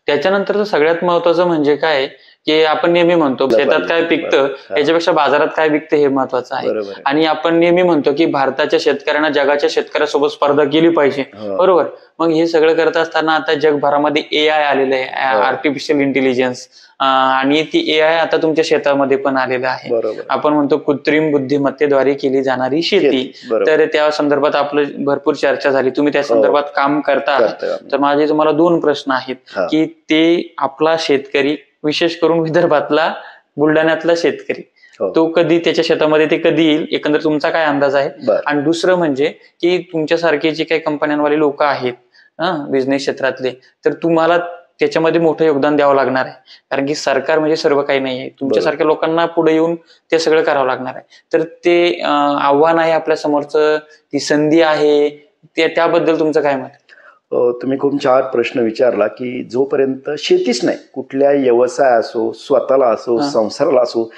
त्याच्यानंतर सगळ्यात महत्वाचं म्हणजे काय की आपण नेहमी म्हणतो शेतात काय पिकतं याच्यापेक्षा बाजारात काय पिकतं हे महत्वाचं आहे. आणि आपण नेहमी म्हणतो की भारताच्या शेतकऱ्यांना जगाच्या शेतकऱ्यासोबत स्पर्धा केली पाहिजे. बरोबर. मग हे सगळं करत असताना आता जगभरामध्ये AI आलेलं आहे, आर्टिफिशियल इंटेलिजन्स, आणि ती AI आता तुमच्या शेतामध्ये पण आलेलं आहे. आपण म्हणतो कृत्रिम बुद्धिमत्तेद्वारे केली जाणारी शेती. तर त्या संदर्भात आपलं भरपूर चर्चा झाली. तुम्ही त्या संदर्भात काम करता. तर माझे तुम्हाला 2 प्रश्न आहेत की ते आपला शेतकरी, विशेष करून विदर्भातला, बुलढाण्यातला शेतकरी, तो कधी त्याच्या शेतामध्ये ते कधी येईल, एकंदर तुमचा काय अंदाज आहे? आणि दुसरं म्हणजे की तुमच्यासारखे जे काही कंपन्यांवाले लोक आहेत बिझनेस क्षेत्रातले, तर तुम्हाला त्याच्यामध्ये मोठं योगदान द्यावं लागणार आहे. कारण की सरकार म्हणजे सर्व काही नाहीये. तुमच्यासारख्या लोकांना पुढे येऊन ते सगळं करावं लागणार आहे. तर ते आव्हान आहे आपल्या समोरचं, ती संधी आहे, त्याबद्दल तुमचं काय मत? तुम्ही खूप छान प्रश्न विचारला की जोपर्यंत शेतीच नाही, कुठल्या व्यवसाय असो, स्वतःला असो, संसाराला असो,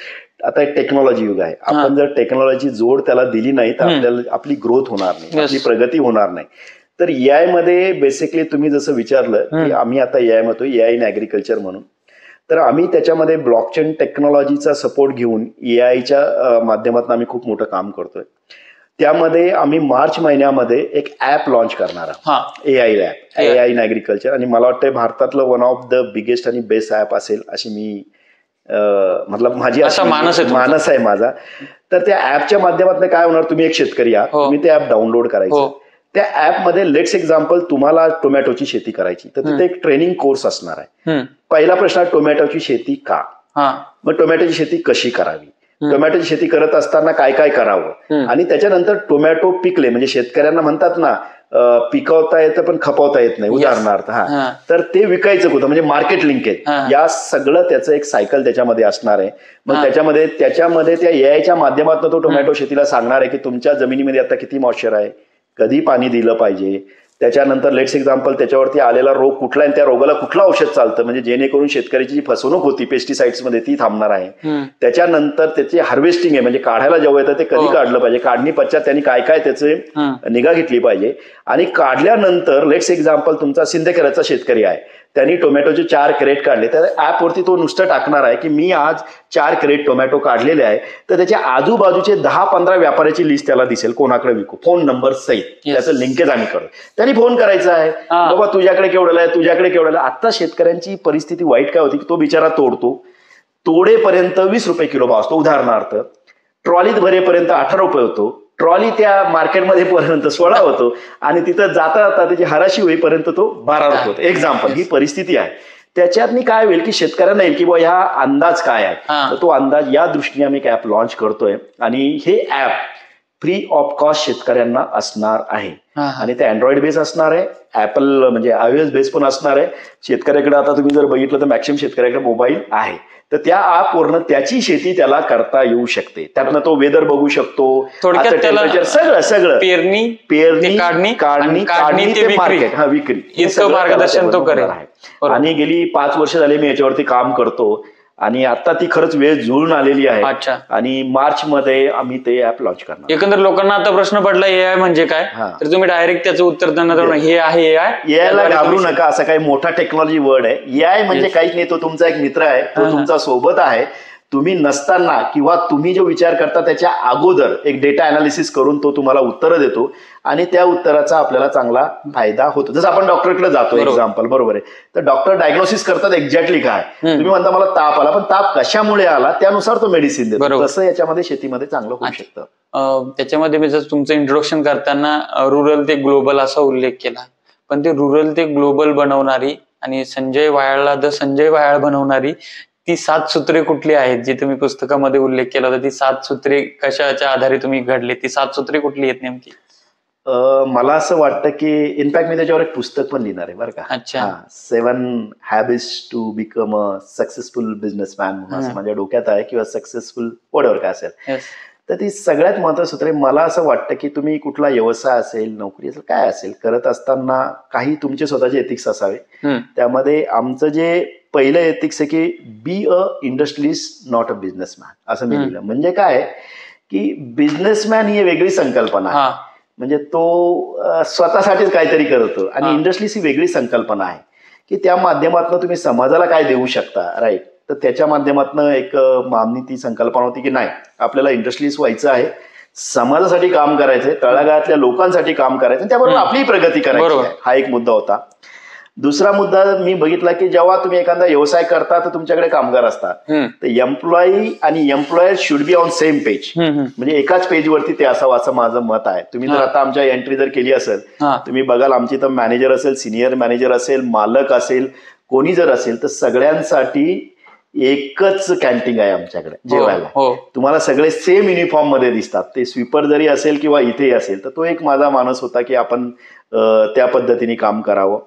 आता टेक्नॉलॉजी युग आहे. आपण जर टेक्नॉलॉजी जोड त्याला दिली नाही तर आपल्याला आपली ग्रोथ होणार नाही, आपली प्रगती होणार नाही. तर AI मध्ये बेसिकली तुम्ही जसं विचारलं की आम्ही आता AI म्हणतो, AI इन ऍग्रिकल्चर म्हणून. तर आम्ही त्याच्यामध्ये ब्लॉकचेन टेक्नॉलॉजीचा सपोर्ट घेऊन AI माध्यमातून आम्ही खूप मोठं काम करतोय. त्यामध्ये आम्ही मार्च महिन्यामध्ये एक ऍप लॉन्च करणार आहोत, AI app, AI in agriculture. आणि मला वाटतं भारतातलं वन ऑफ द बिगेस्ट आणि बेस्ट ऍप असेल अशी मी मतलब माझी मानस आहे माझा. तर त्या ऍपच्या माध्यमातून काय होणार, तुम्ही एक शेतकरी आहात, तुम्ही ते ऍप डाउनलोड करायचं. त्या ऍपमध्ये लेट्स एक्झाम्पल तुम्हाला टोमॅटोची शेती करायची तर तिथे एक ट्रेनिंग कोर्स असणार आहे. पहिला प्रश्न, टोमॅटोची शेती का, मग टोमॅटोची शेती कशी करावी, टोमॅटोची शेती करत असताना काय काय करावं, आणि त्याच्यानंतर टोमॅटो पिकले म्हणजे शेतकऱ्यांना म्हणतात ना पिकवता येतं पण खपवता येत नाही, उदाहरणार्थ. तर ते विकायचं कुठं, म्हणजे मार्केट लिंकेज, या सगळं त्याचं एक सायकल त्याच्यामध्ये असणार आहे. मग त्याच्यामध्ये त्या AIच्या माध्यमातून तो टोमॅटो शेतीला सांगणार आहे की तुमच्या जमिनीमध्ये आता किती मॉइश्चर आहे, कधी पाणी दिलं पाहिजे, त्याच्यानंतर लेट्स एक्झाम्पल त्याच्यावरती आलेला रोग कुठला आणि त्या रोगाला कुठलं औषध चालतं, म्हणजे जेणेकरून शेतकऱ्याची जी फसवणूक होती पेस्टिसाइड्समध्ये ती थांबणार आहे. त्याच्यानंतर त्याची हार्वेस्टिंग आहे, म्हणजे काढायला जेव्हा येतं ते कधी काढलं पाहिजे, काढणी पश्चात त्यांनी काय काय त्याचे निगा घेतली पाहिजे, आणि काढल्यानंतर लेट्स एक्झाम्पल तुमचा सिंदखेडचा शेतकरी आहे, त्यांनी टोमॅटोचे 4 क्रेट काढले, तर ऍपवरती तो नुसतं टाकणार आहे की मी आज 4 क्रेट टोमॅटो काढलेले आहे, तर त्याच्या आजूबाजूचे 10-15 व्यापाऱ्याची लिस्ट त्याला दिसेल, कोणाकडे विकू, फोन नंबर सहित त्याचं लिंकेज आम्ही करू. त्यांनी फोन करायचा आहे, बाबा तुझ्याकडे केवढं आहे, तुझ्याकडे केवढं आहे. आता शेतकऱ्यांची परिस्थिती वाईट काय होती की तो बिचारा तोडेपर्यंत 20 रुपये किलो भाव असतो, उदाहरणार्थ ट्रॉलीत भरेपर्यंत 18 रुपये होतो, ट्रॉली त्या मार्केटमध्ये पर्यंत 16 होतो, आणि तिथं जाता जाता त्याची हराशी होईपर्यंत तो 12 रुपये होतो. एक्झाम्पल ही परिस्थिती आहे. त्याच्यातनी काय होईल की शेतकऱ्यांना येईल की बाबा ह्या अंदाज काय आहे, तर तो अंदाज या दृष्टीने आम्ही एक ऍप लॉन्च करतोय, आणि हे ऍप फ्री ऑफ कॉस्ट शेतकऱ्यांना असणार आहे, आणि ते अँड्रॉइड बेस असणार आहे, ऍपल म्हणजे iOS बेस पण असणार आहे. शेतकऱ्याकडे आता तुम्ही जर बघितलं तर मॅक्सिमम शेतकऱ्याकडे मोबाईल आहे, तर त्या ऍपवरनं त्याची शेती त्याला करता येऊ शकते. त्यातनं तो वेदर बघू शकतो, टेम्परेचर, सगळं पेरणी काढणी ते मार्केट, विक्री, इतकं मार्गदर्शन तो करेल. आणि गेली 5 वर्ष झाली मी याच्यावरती काम करतो, आणि आता ती खरंच वेळ जुळून आलेली आहे. आणि मार्च मध्ये आम्ही ते ऍप लॉन्च करणार. एकंदर लोकांना आता प्रश्न पडला एआय म्हणजे काय, तर तुम्ही डायरेक्ट त्याचं उत्तर त्यांना हे आहे एआयला घाबरू नका, असं काही मोठा टेक्नॉलॉजी वर्ड आहे. एआय म्हणजे काहीच नाही, तो तुमचा एक मित्र आहे, तो तुमचा सोबत आहे. तुम्ही नसताना किंवा तुम्ही जो विचार करता त्याच्या अगोदर एक डेटा अनालिसिस करून तो तुम्हाला उत्तरं देतो, आणि त्या उत्तराचा आपल्याला चांगला फायदा होतो. जसं आपण डॉक्टरकडे जातो, एक्झाम्पल बरोबर आहे, तर डॉक्टर डायग्नोसिस करतात एक्झॅक्टली काय, तुम्ही म्हणता मला ताप आला, पण ताप कशामुळे आला त्यानुसार तो मेडिसिन देतो. तसं याच्यामध्ये शेतीमध्ये चांगलं होऊ शकतं. त्याच्यामध्ये मी जर तुमचं इंट्रोडक्शन करताना रुरल ते ग्लोबल असा उल्लेख केला, पण ते रुरल ते ग्लोबल बनवणारी आणि संजय वायाळला द संजय वायाळ बनवणारी ती 7 सूत्रे कुठली आहेत, जी तुम्ही पुस्तकामध्ये उल्लेख केला होता, ती 7 सूत्रे कशाच्या आधारे तुम्ही घडले, ती 7 सूत्रे कुठली आहेत नेमकी? मला असं वाटतं की इनफॅक्ट मी त्याच्यावर एक पुस्तक पण लिहिणार आहे बरं का. अच्छा. 7 habits to become a successful businessman म्हणून असं माझ्या डोक्यात आहे, किंवा सक्सेसफुल वॉटएव्हर काय असेल. तर ती सगळ्यात महत्त्वाची सूत्रे. मला असं वाटतं की तुम्ही कुठला व्यवसाय असेल, नोकरी असेल, काय असेल करत असताना काही तुमचे स्वतःचे एथिक्स असावे. त्यामध्ये आमचं जे पहिलं एथिक्स आहे की be a industrialist not a businessman, असं मी लिहिलं. म्हणजे काय की बिझनेसमॅन ही वेगळी संकल्पना आहे, म्हणजे तो स्वतःसाठीच काहीतरी करतो, आणि इंडस्ट्रीज ही वेगळी संकल्पना आहे की त्या माध्यमातून तुम्ही समाजाला काय देऊ शकता, राईट. तर त्याच्या माध्यमातून एक आमनी ती संकल्पना होती की नाही, आपल्याला इंडस्ट्रीज व्हायचं आहे, समाजासाठी काम करायचंय, तळागाळातल्या लोकांसाठी काम करायचं, त्याबरोबर आपली प्रगती करायची आहे. हा एक मुद्दा होता. दुसरा मुद्दा मी बघितला की जेव्हा तुम्ही एखादा व्यवसाय करता तर तुमच्याकडे कामगार असतात, तर एम्प्लॉई आणि employer should be on same page, म्हणजे एकाच पेजवरती ते असावं असं माझं मत आहे. तुम्ही जर आता आमच्या एंट्री जर केली असेल, तुम्ही बघाल आमची तर मॅनेजर असेल, सिनियर मॅनेजर असेल, मालक असेल, कोणी जर असेल, तर सगळ्यांसाठी एकच कॅन्टीन आहे आमच्याकडे जेवायला. तुम्हाला सगळे सेम युनिफॉर्म मध्ये दिसतात, ते स्वीपर जरी असेल किंवा इथे असेल. तर तो एक माझा मानस होता की आपण त्या पद्धतीने काम करावं.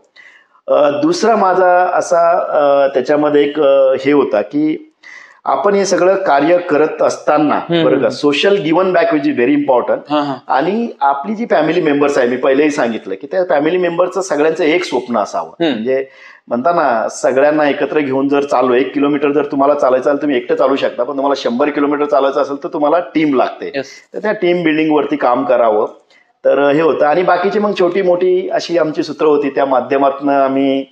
दुसरा माझा असा त्याच्यामध्ये एक हे होता की आपण हे सगळं कार्य करत असताना बरं का, social given back which is very important. आणि आपली जी फॅमिली मेंबर्स आहे, मी पहिलेही सांगितलं की त्या फॅमिली मेंबरचं सगळ्यांचं एक स्वप्न असावं. म्हणजे म्हणता ना, सगळ्यांना एकत्र घेऊन जर चालू 1 किलोमीटर जर तुम्हाला चालायचं असेल तुम्ही एकटं चालू शकता, पण तुम्हाला 100 किलोमीटर चालायचं असेल तर तुम्हाला टीम लागते. तर त्या टीम बिल्डिंग वरती काम करावं. तर हे होतं. आणि बाकीची मग छोटी मोठी अशी आमची सूत्र होती, त्या माध्यमातून आम्ही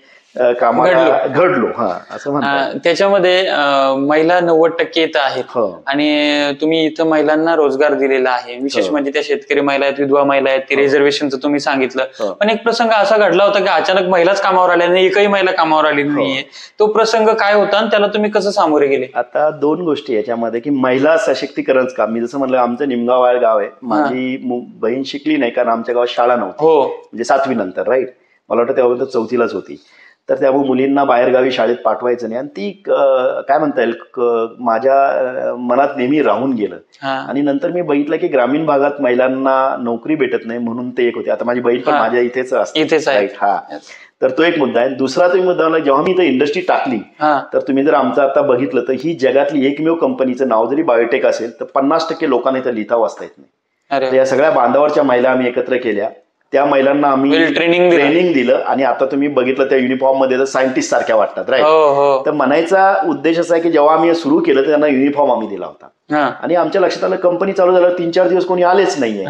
कामाला घडलो. असं म्हणतात. त्याच्यामध्ये महिला 90% येत आहेत, आणि तुम्ही इथं महिलांना रोजगार दिलेला आहे. विशेष म्हणजे त्या शेतकरी महिला आहेत, विधवा महिला आहेत, ती रिझर्वेशनचं तुम्ही सांगितलं. पण एक प्रसंग असा घडला होता की अचानक महिलाच कामावर आल्या नाही, एकही महिला कामावर आली नाहीये. तो प्रसंग काय होता आणि त्याला तुम्ही कसं सामोरे गेले? आता 2 गोष्टी याच्यामध्ये की महिला सशक्तीकरणच काम. मी जसं म्हणलं, आमचं निमगाव गाव आहे, माझी बहीण शिकली नाही कारण आमच्या गावात शाळा नव्हती, म्हणजे 7वी नंतर, राईट. मला वाटतं तेव्हा 4थीलाच होती. तर त्यामुळे मुलींना बाहेरगावी शाळेत पाठवायचं नाही, आणि ती काय म्हणता येईल माझ्या मनात नेहमी राहून गेलं. आणि नंतर मी बघितलं की ग्रामीण भागात महिलांना नोकरी भेटत नाही, म्हणून ते एक होते. आता माझी बहीण पण माझ्या इथेच असते, राईट. तर तो एक मुद्दा आहे. दुसरा तुम्ही मुद्दा म्हणला, जेव्हा मी इथं इंडस्ट्री टाकली, तर तुम्ही जर आमचं आता बघितलं तर ही जगातली एकमेव कंपनीचं नाव जरी बायोटेक असेल तर 50% लोकांना इथं लिहिता वाचता येत नाही. या सगळ्या बांधावरच्या महिला आम्ही एकत्र केल्या, त्या महिलांना आम्ही ट्रेनिंग दिलं आणि आता तुम्ही बघितलं त्या युनिफॉर्म मध्ये तर सायंटिस्ट सारख्या वाटतात, राईट. तर म्हणायचा उद्देश असा आहे की जेव्हा आम्ही सुरू केलं तर त्यांना युनिफॉर्म आम्ही दिला होता आणि आमच्या लक्षात आलं कंपनी चालू झालं 3-4 दिवस कोणी आलेच नाहीये.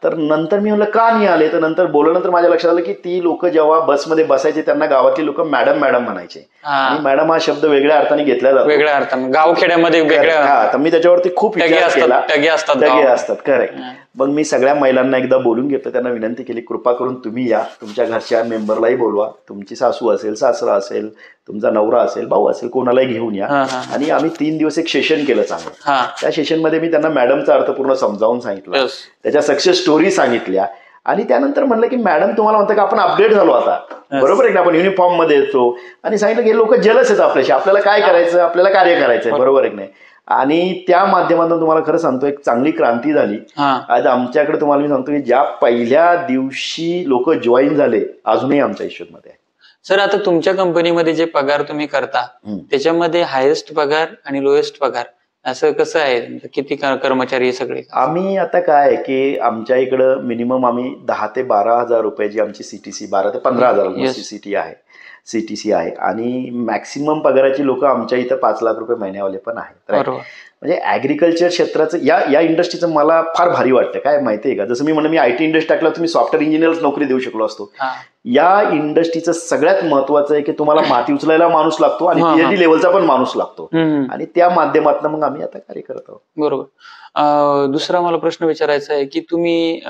तर नंतर मी म्हणलं का नाही आले, तर नंतर बोलल्यानंतर माझ्या लक्षात आलं की ती लोक जेव्हा बसमध्ये बसायचे त्यांना गावातली लोक मॅडम मॅडम म्हणायचे आणि मॅडम हा शब्द वेगळ्या अर्थाने घेतला जातो, वेगळ्या अर्थाने गावखेड्यामध्ये वेगळ्या. तर मी त्याच्यावरती खूप विचार केला. टगे असतात करेक्ट. मग मी सगळ्या महिलांना एकदा बोलून घेतलं, त्यांना विनंती केली कृपा करून तुम्ही या, तुमच्या घरच्या मेंबरलाही बोलवा, तुमची सासू असेल, सासरा असेल, तुमचा नवरा असेल, भाऊ असेल, कोणालाही घेऊन या. आणि आम्ही 3 दिवस एक सेशन केलं चांगलं. त्या सेशन मध्ये मी त्यांना मॅडमचा अर्थ पूर्ण समजावून सांगितलं, त्याच्या सक्सेस स्टोरी सांगितल्या आणि त्यानंतर म्हणलं की मॅडम तुम्हाला म्हणतं की आपण अपडेट झालो आता, बरोबर आहे की आपण युनिफॉर्म मध्ये येतो, आणि सांगितलं की लोक जेलस आहेत आपल्याशी, आपल्याला काय करायचं, आपल्याला कार्य करायचंय, बरोबर आहे की नाही. आणि त्या माध्यमातून तुम्हाला खरं सांगतो एक चांगली क्रांती झाली. आज आमच्याकडे तुम्हाला मी सांगतो की ज्या पहिल्या दिवशी लोक जॉईन झाले अजूनही आमच्या इश्यूमध्ये आहे. सर, आता तुमच्या कंपनीमध्ये जे पगार तुम्ही करता त्याच्यामध्ये हायेस्ट पगार आणि लोएस्ट पगार असं कसं आहे, किती कर्मचारी सगळे? आम्ही आता काय आहे की आमच्या इकडं मिनिमम आम्ही 10 ते 12,000 रुपयाची आमची सीटीसी, 12 ते 15,000 सीटी आहे, सीटीसी आहे. आणि मॅक्सिमम पगाराची लोक आमच्या इथं 5 लाख रुपये महिन्यावाले पण आहेत. म्हणजे ऍग्रिकल्चर क्षेत्राचं या इंडस्ट्रीचं मला फार भारी वाटतं. काय माहितीये का, जसं मी म्हणलं मी आयटी इंडस्ट्री टाकलं तुम्ही सॉफ्टवेअर इंजिनियर नोकरी देऊ शकलो असतो. या इंडस्ट्रीचं सगळ्यात महत्वाचं आहे की तुम्हाला माती उचलायला माणूस लागतो आणि पीएचडी लेवलचा पण माणूस लागतो आणि त्या माध्यमातून मग आम्ही आता कार्य करत आहोत. बरोबर. दुसरा मला प्रश्न विचारायचा आहे की तुम्ही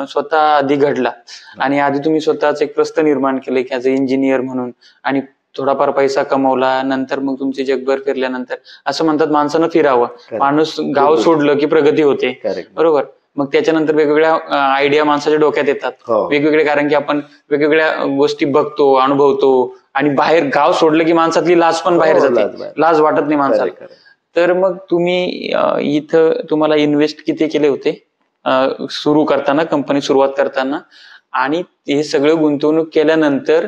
स्वतः आधी घडला आणि आधी तुम्ही स्वतःच एक प्रस्थ निर्माण केलं की ऍज अ इंजिनियर म्हणून, आणि थोडाफार पैसा कमवला, नंतर मग तुमचे जगभर फिरल्यानंतर असं म्हणतात माणसानं फिरावं, माणूस गाव सोडलं की प्रगती होते, बरोबर. मग त्याच्यानंतर वेगवेगळ्या आयडिया माणसाच्या डोक्यात येतात वेगवेगळे, कारण की आपण वेगवेगळ्या गोष्टी बघतो, अनुभवतो, आणि बाहेर गाव सोडलं की माणसातली लाज पण बाहेर जाते, लाज वाटत नाही माणसाला. तर मग तुम्ही इथं तुम्हाला इन्व्हेस्ट किती केले होते सुरू करताना, कंपनी सुरुवात करताना, आणि हे सगळं गुंतवणूक केल्यानंतर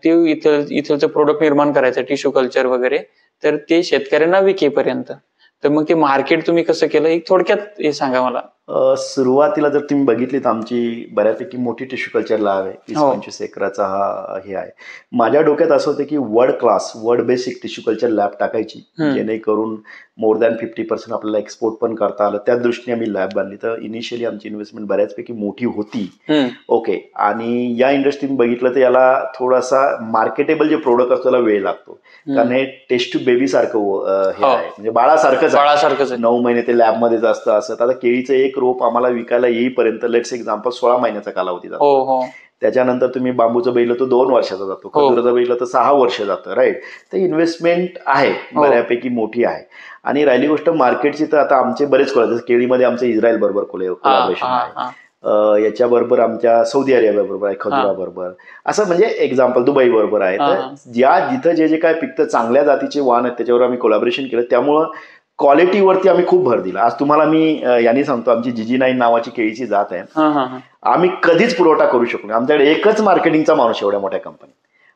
ते इथलचं प्रोडक्ट निर्माण करायचं टिश्यू कल्चर वगैरे, तर ते शेतकऱ्यांना विकेपर्यंत, तर मग ते मार्केट तुम्ही कसं केलं एक थोडक्यात हे सांगा मला. सुरुवातीला जर तुम्ही बघितली तर आमची बऱ्यापैकी मोठी टिश्यू कल्चर लॅब आहे, 20-25 एकराचा हा हे आहे. माझ्या डोक्यात असं होतं की world basic tissue culture lab टाकायची, जेणेकरून मोर दॅन 50% आपल्याला एक्सपोर्ट पण करता आलं. त्या दृष्टीने आम्ही लॅब बांधली. तर इनिशियली आमची इन्व्हेस्टमेंट बऱ्याचपैकी मोठी होती. ओके. आणि या इंडस्ट्रीत बघितलं तर याला थोडासा मार्केटेबल जे प्रोडक्ट असतो त्याला वेळ लागतो, कारण हे टेस्ट टू बेबी सारखं हे आहे, म्हणजे बाळासारखंच 9 महिने ते लॅबमध्येच असतं. असं आता केळीचं एक रोप आम्हाला विकायला येईपर्यंत लेट्स एक्झाम्पल 16 महिन्याचा कालावधी जातो. त्याच्यानंतर तुम्ही बांबूचं बघितलं तर 2 वर्षाचा जातो, खजुराचं बघितलं तर 6 वर्ष जातं, राईट. तर इन्व्हेस्टमेंट आहे बऱ्यापैकी मोठी आहे. आणि राहिली गोष्ट मार्केटची, तर आता आमचे बरेच जसं केळीमध्ये आमचं इस्रायल बरोबर कोलॅबोरेशन आहे, याच्याबरोबर आमच्या सौदी अरेबिया बरोबर आहे, खजुरा बरोबर, असं म्हणजे एक्झाम्पल दुबई बरोबर आहे. तर जिथं जे काय पिकतं चांगल्या जातीचे वाण आहेत त्याच्यावर आम्ही कोलॅबोरेशन केलं. त्यामुळं क्वालिटीवरती आम्ही खूप भर दिला. आज तुम्हाला मी यांनी सांगतो, आमची GG9 नावाची केळीची जात आहे, आम्ही कधीच पुरवठा करू शकलो नाही. आमच्याकडे एकच मार्केटिंगचा माणूस एवढ्या मोठ्या कंपनी,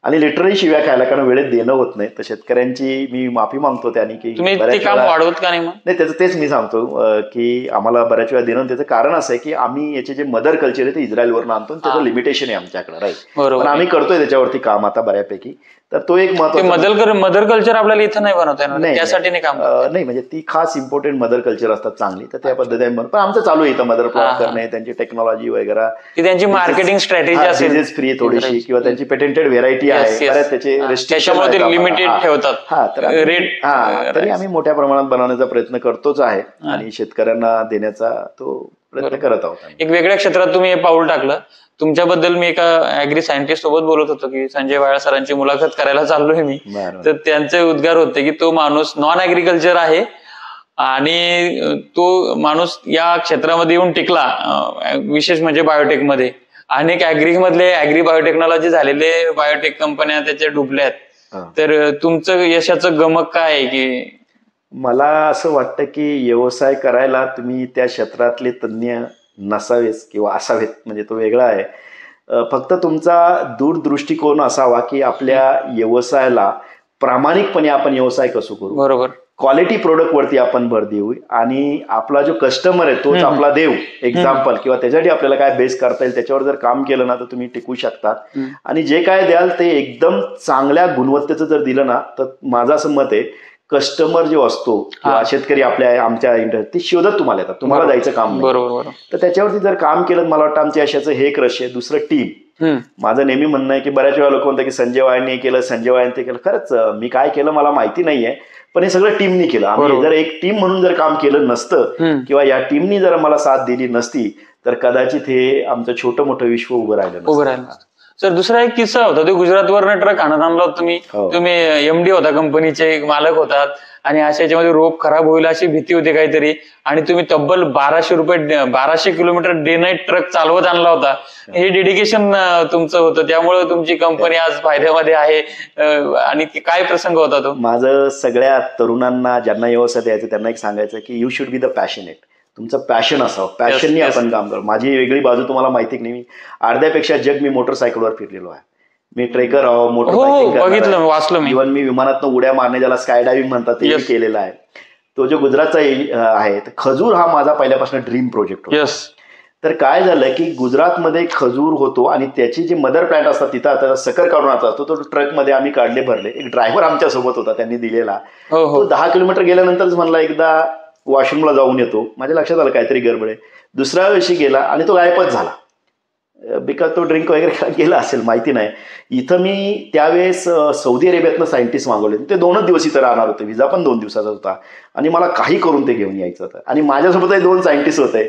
आणि लिटरली शिव्या खायला, कारण वेळेत देणं होत नाही. तर शेतकऱ्यांची मी माफी मागतो त्यांनी की बऱ्याच वाढवत का नाही. त्याचं तेच मी सांगतो की आम्हाला बऱ्याच वेळा देणं. त्याचं कारण असं आहे की आम्ही याचे जे मदर कल्चर आहे ते इस्रायलवरून आणतो, त्याचं लिमिटेशन आहे आमच्याकडे, राईट. पण आम्ही करतोय त्याच्यावरती काम आता बऱ्यापैकी. तर तो एक महत्त्वाचा मदर कल्चर आपल्याला इथं नाही बनवता येणार, त्यासाठी नाही, म्हणजे ती खास इम्पॉर्टंट मदर कल्चर असतात चांगली, तर त्या पद्धतीने. पण आमचं चालू आहे इथं मदर प्लॉट करणे, त्यांची टेक्नॉलॉजी वगैरे, त्यांची मार्केटिंग स्ट्रॅटेजी असेल फ्री थोडीशी, किंवा त्यांची पेटेंटेड व्हेरायटी आहे, बऱ्याच त्याचे रिस्ट्रिक्शन लिमिटेड ठेवतात रेट. तरी आम्ही मोठ्या प्रमाणात बनवण्याचा प्रयत्न करतोच आहे आणि शेतकऱ्यांना देण्याचा तो प्रयत्न करत आहोत. एक वेगळ्या क्षेत्रात तुम्ही हे पाऊल टाकलं. तुमच्याबद्दल मी एका ॲग्री सायंटिस्ट सोबत बोलत होतो की संजय वाळा सरांची मुलाखत करायला चाललोय मी, तर त्यांचे उद्गार होते की तो माणूस नॉन ऍग्रिकल्चर आहे आणि तो माणूस या क्षेत्रामध्ये येऊन टिकला, विशेष म्हणजे बायोटेकमध्ये. अनेक ऍग्री बायोटेक्नॉलॉजी झालेले बायोटेक कंपन्या त्याच्या डुबल्यात. तर तुमचं यशाचं गमक काय आहे? की मला असं वाटतं की व्यवसाय करायला तुम्ही त्या क्षेत्रातले तज्ञ नसावेच किंवा असावेत, म्हणजे तो वेगळा आहे. फक्त तुमचा दूरदृष्टिकोन असावा की आपल्या व्यवसायाला प्रामाणिकपणे आपण व्यवसाय कसं करू. बरोबर. क्वालिटी प्रोडक्ट वरती आपण भर देऊ आणि आपला जो कस्टमर आहे तोच आपला देव एक्झाम्पल किंवा त्याच्यासाठी आपल्याला काय बेस करता येईल त्याच्यावर जर काम केलं ना तर तुम्ही टिकू शकतात आणि जे काय द्याल ते एकदम चांगल्या गुणवत्तेचं जर दिलं ना तर माझं असं मत आहे कस्टमर जो असतो किंवा शेतकरी आमच्या इंडस्ट्री ते शोधत तुम्हाला येतात, तुम्हाला द्यायचं काम बरोबर. तर त्याच्यावरती जर काम केलं मला वाटतं आमच्या यशाचं हे एक रश आहे. दुसरं टीम. माझं नेहमी म्हणणं आहे की बऱ्याच वेळा लोक म्हणतात की संजय वाळने केलं, संजय वाळने ते केलं. खरंच मी काय केलं मला माहिती नाहीये, पण हे सगळं टीमनी केलं. आम्ही जर एक टीम म्हणून जर काम केलं नसतं किंवा या टीमनी जर मला साथ दिली नसती तर कदाचित हे आमचं छोटं मोठं विश्व उभं राहिलं. सर दुसरा एक किस्सा होता, तो गुजरातवरनं ट्रक आणत आणला होता तुम्ही एमडी होता, कंपनीचे मालक होतात आणि अशा याच्यामध्ये रोप खराब होईल अशी भीती होती काहीतरी आणि तुम्ही तब्बल 1200 किलोमीटर डे नाईट ट्रक चालवत आणला होता. हे डेडिकेशन तुमचं होतं, त्यामुळे तुमची कंपनी आज फायद्यामध्ये आहे. आणि काय प्रसंग होता तो? माझं सगळ्या तरुणांना ज्यांना व्यवसाय द्यायचं त्यांना एक सांगायचं की you should be the passionate. तुमचं पॅशन असावं, पॅशननी आपण काम करू. माझी वेगळी बाजू तुम्हाला माहिती की नाही, अर्ध्यापेक्षा जग मी मोटरसायकलवर फिरलेलो आहे. मी ट्रेकर आहो, मोटर वाचलो मी. इव्हन मी विमानात उड्या मारणे ज्याला स्काय डायव्हिंग म्हणतात ते केलेलं आहे. तो जो गुजरातचा आहे खजूर हा माझा पहिल्यापासून ड्रीम प्रोजेक्ट होता. तर काय झालं की गुजरातमध्ये खजूर होतो आणि त्याची जी मदर प्लांट असतात तिथं आता सकर काढून असतो तो ट्रकमध्ये आम्ही काढले भरले. एक ड्रायव्हर आमच्या सोबत होता त्यांनी दिलेला. तो 10 किलोमीटर गेल्यानंतरच म्हणला एकदा वॉशरूमला जाऊन येतो. माझ्या लक्षात आलं काहीतरी गडबड आहे. दुसऱ्या वर्षी गेला आणि तो गायबच झाला. बिकॉज तो ड्रिंक वगैरे गेला असेल माहिती नाही. इथं मी त्यावेळेस सौदी अरेबियातनं सायंटिस्ट मागवले. ते 2 दिवस इथं राहणार होते, विजा पण 2 दिवसाचा होता आणि मला काही करून ते घेऊन यायचं होतं आणि माझ्यासोबतही 2 सायंटिस्ट होते.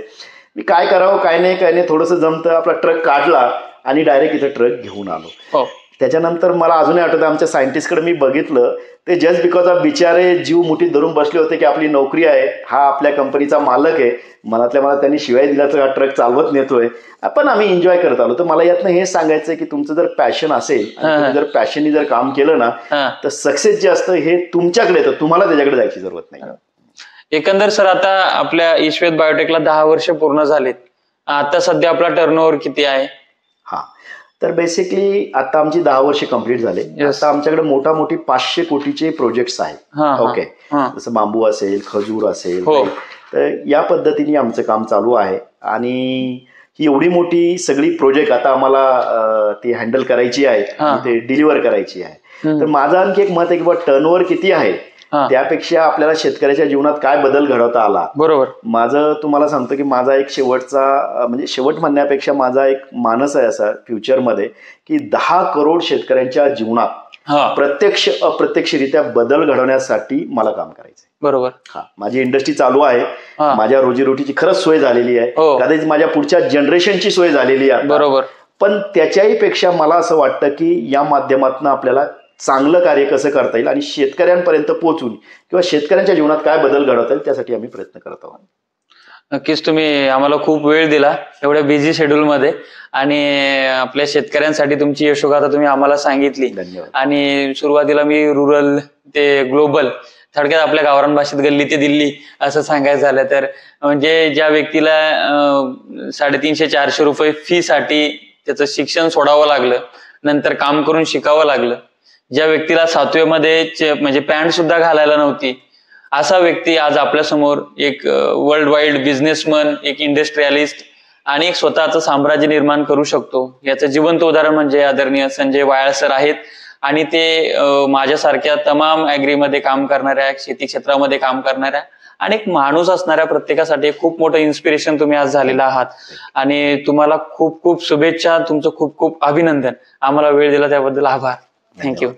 मी काय करावं काय नाही थोडंसं जमतं आपला ट्रक काढला आणि डायरेक्ट इथं ट्रक घेऊन आलो. त्याच्यानंतर मला अजूनही आठवतं आमच्या सायंटिस्टकडे मी बघितलं ते जस्ट बिकॉज ऑफ बिचारे जीव मुठीत धरून बसले होते की आपली नोकरी आहे, हा आपल्या कंपनीचा मालक आहे, मनातल्या मला त्यांनी शिवाय दिला तर हा ट्रक चालवत नेतोय, पण आम्ही एन्जॉय करत आलो. तर मला यातनं हे सांगायचं की तुमचं जर पॅशन असेल आणि तुम्ही जर पॅशननी जर काम केलं ना तर सक्सेस जे असतं हे तुमच्याकडे येतं, तुम्हाला त्याच्याकडे जायची जरूरत नाही. एकंदर सर आता आपल्या ईश्वेत बायोटेकला 10 वर्ष पूर्ण झालेत. आता सध्या आपला टर्नओव्हर किती आहे? तर बेसिकली आता आमची 10 वर्ष कंप्लीट झाले. आता आमच्याकडे मोठी 500 कोटीचे प्रोजेक्ट्स आहेत. ओके, जसं बांबू असेल, खजूर असेल, तर या पद्धतीने आमचं काम चालू आहे आणि ही एवढी मोठी सगळी प्रोजेक्ट आता आम्हाला ती हँडल करायची आहे, ते डिलिव्हर करायची आहे. तर माझं आणखी एक मत आहे की टर्नओव्हर किती आहे त्यापेक्षा आपल्याला शेतकऱ्याच्या जीवनात काय बदल घडवता आला. बरोबर. माझं तुम्हाला सांगतो की माझा एक शेवटचा म्हणजे शेवट म्हणण्यापेक्षा माझा एक मानस आहे असा फ्युचरमध्ये की 10 करोड शेतकऱ्यांच्या जीवनात प्रत्यक्ष अप्रत्यक्षरित्या बदल घडवण्यासाठी मला काम करायचंय. बरोबर. माझी इंडस्ट्री चालू आहे, माझ्या रोजीरोटीची खरंच सोय झालेली आहे, कदाचित माझ्या पुढच्या जनरेशनची सोय झालेली आहे. बरोबर. पण त्याच्याही पेक्षा मला असं वाटतं की या माध्यमातून आपल्याला चांगलं कार्य कसं करता येईल आणि शेतकऱ्यांपर्यंत पोहोचून किंवा शेतकऱ्यांच्या जीवनात काय बदल घडवता येईल त्यासाठी आम्ही प्रयत्न करत आहोत. नक्कीच तुम्ही आम्हाला खूप वेळ दिला एवढ्या बिझी शेड्यूलमध्ये आणि आपल्या शेतकऱ्यांसाठी तुमची यशोगाथा तुम्ही आम्हाला सांगितली. धन्यवाद. आणि सुरुवातीला मी रुरल ते ग्लोबल थोडक्यात आपल्या गावरान भाषेत गल्ली ते दिल्ली असं सांगायचं झालं तर म्हणजे ज्या व्यक्तीला 350-400 रुपये फी साठी त्याचं शिक्षण सोडावं लागलं, नंतर काम करून शिकावं लागलं, ज्या व्यक्तीला 7वीमध्ये म्हणजे पॅन्ट सुद्धा घालायला नव्हती, असा व्यक्ती आज आपल्या समोर एक वर्ल्ड वाईड बिझनेसमन, एक इंडस्ट्रियलिस्ट आणि एक स्वतःचं साम्राज्य निर्माण करू शकतो. याचं जिवंत उदाहरण म्हणजे आदरणीय संजय वायाळ सर आहेत आणि ते माझ्यासारख्या तमाम ॲग्रीमध्ये काम करणाऱ्या, शेती क्षेत्रामध्ये काम करणाऱ्या आणि एक माणूस असणाऱ्या प्रत्येकासाठी खूप मोठं इन्स्पिरेशन तुम्ही आज झालेला आहात आणि तुम्हाला खूप खूप शुभेच्छा, तुमचं खूप खूप अभिनंदन. आम्हाला वेळ दिला त्याबद्दल आभार. थँक्यू.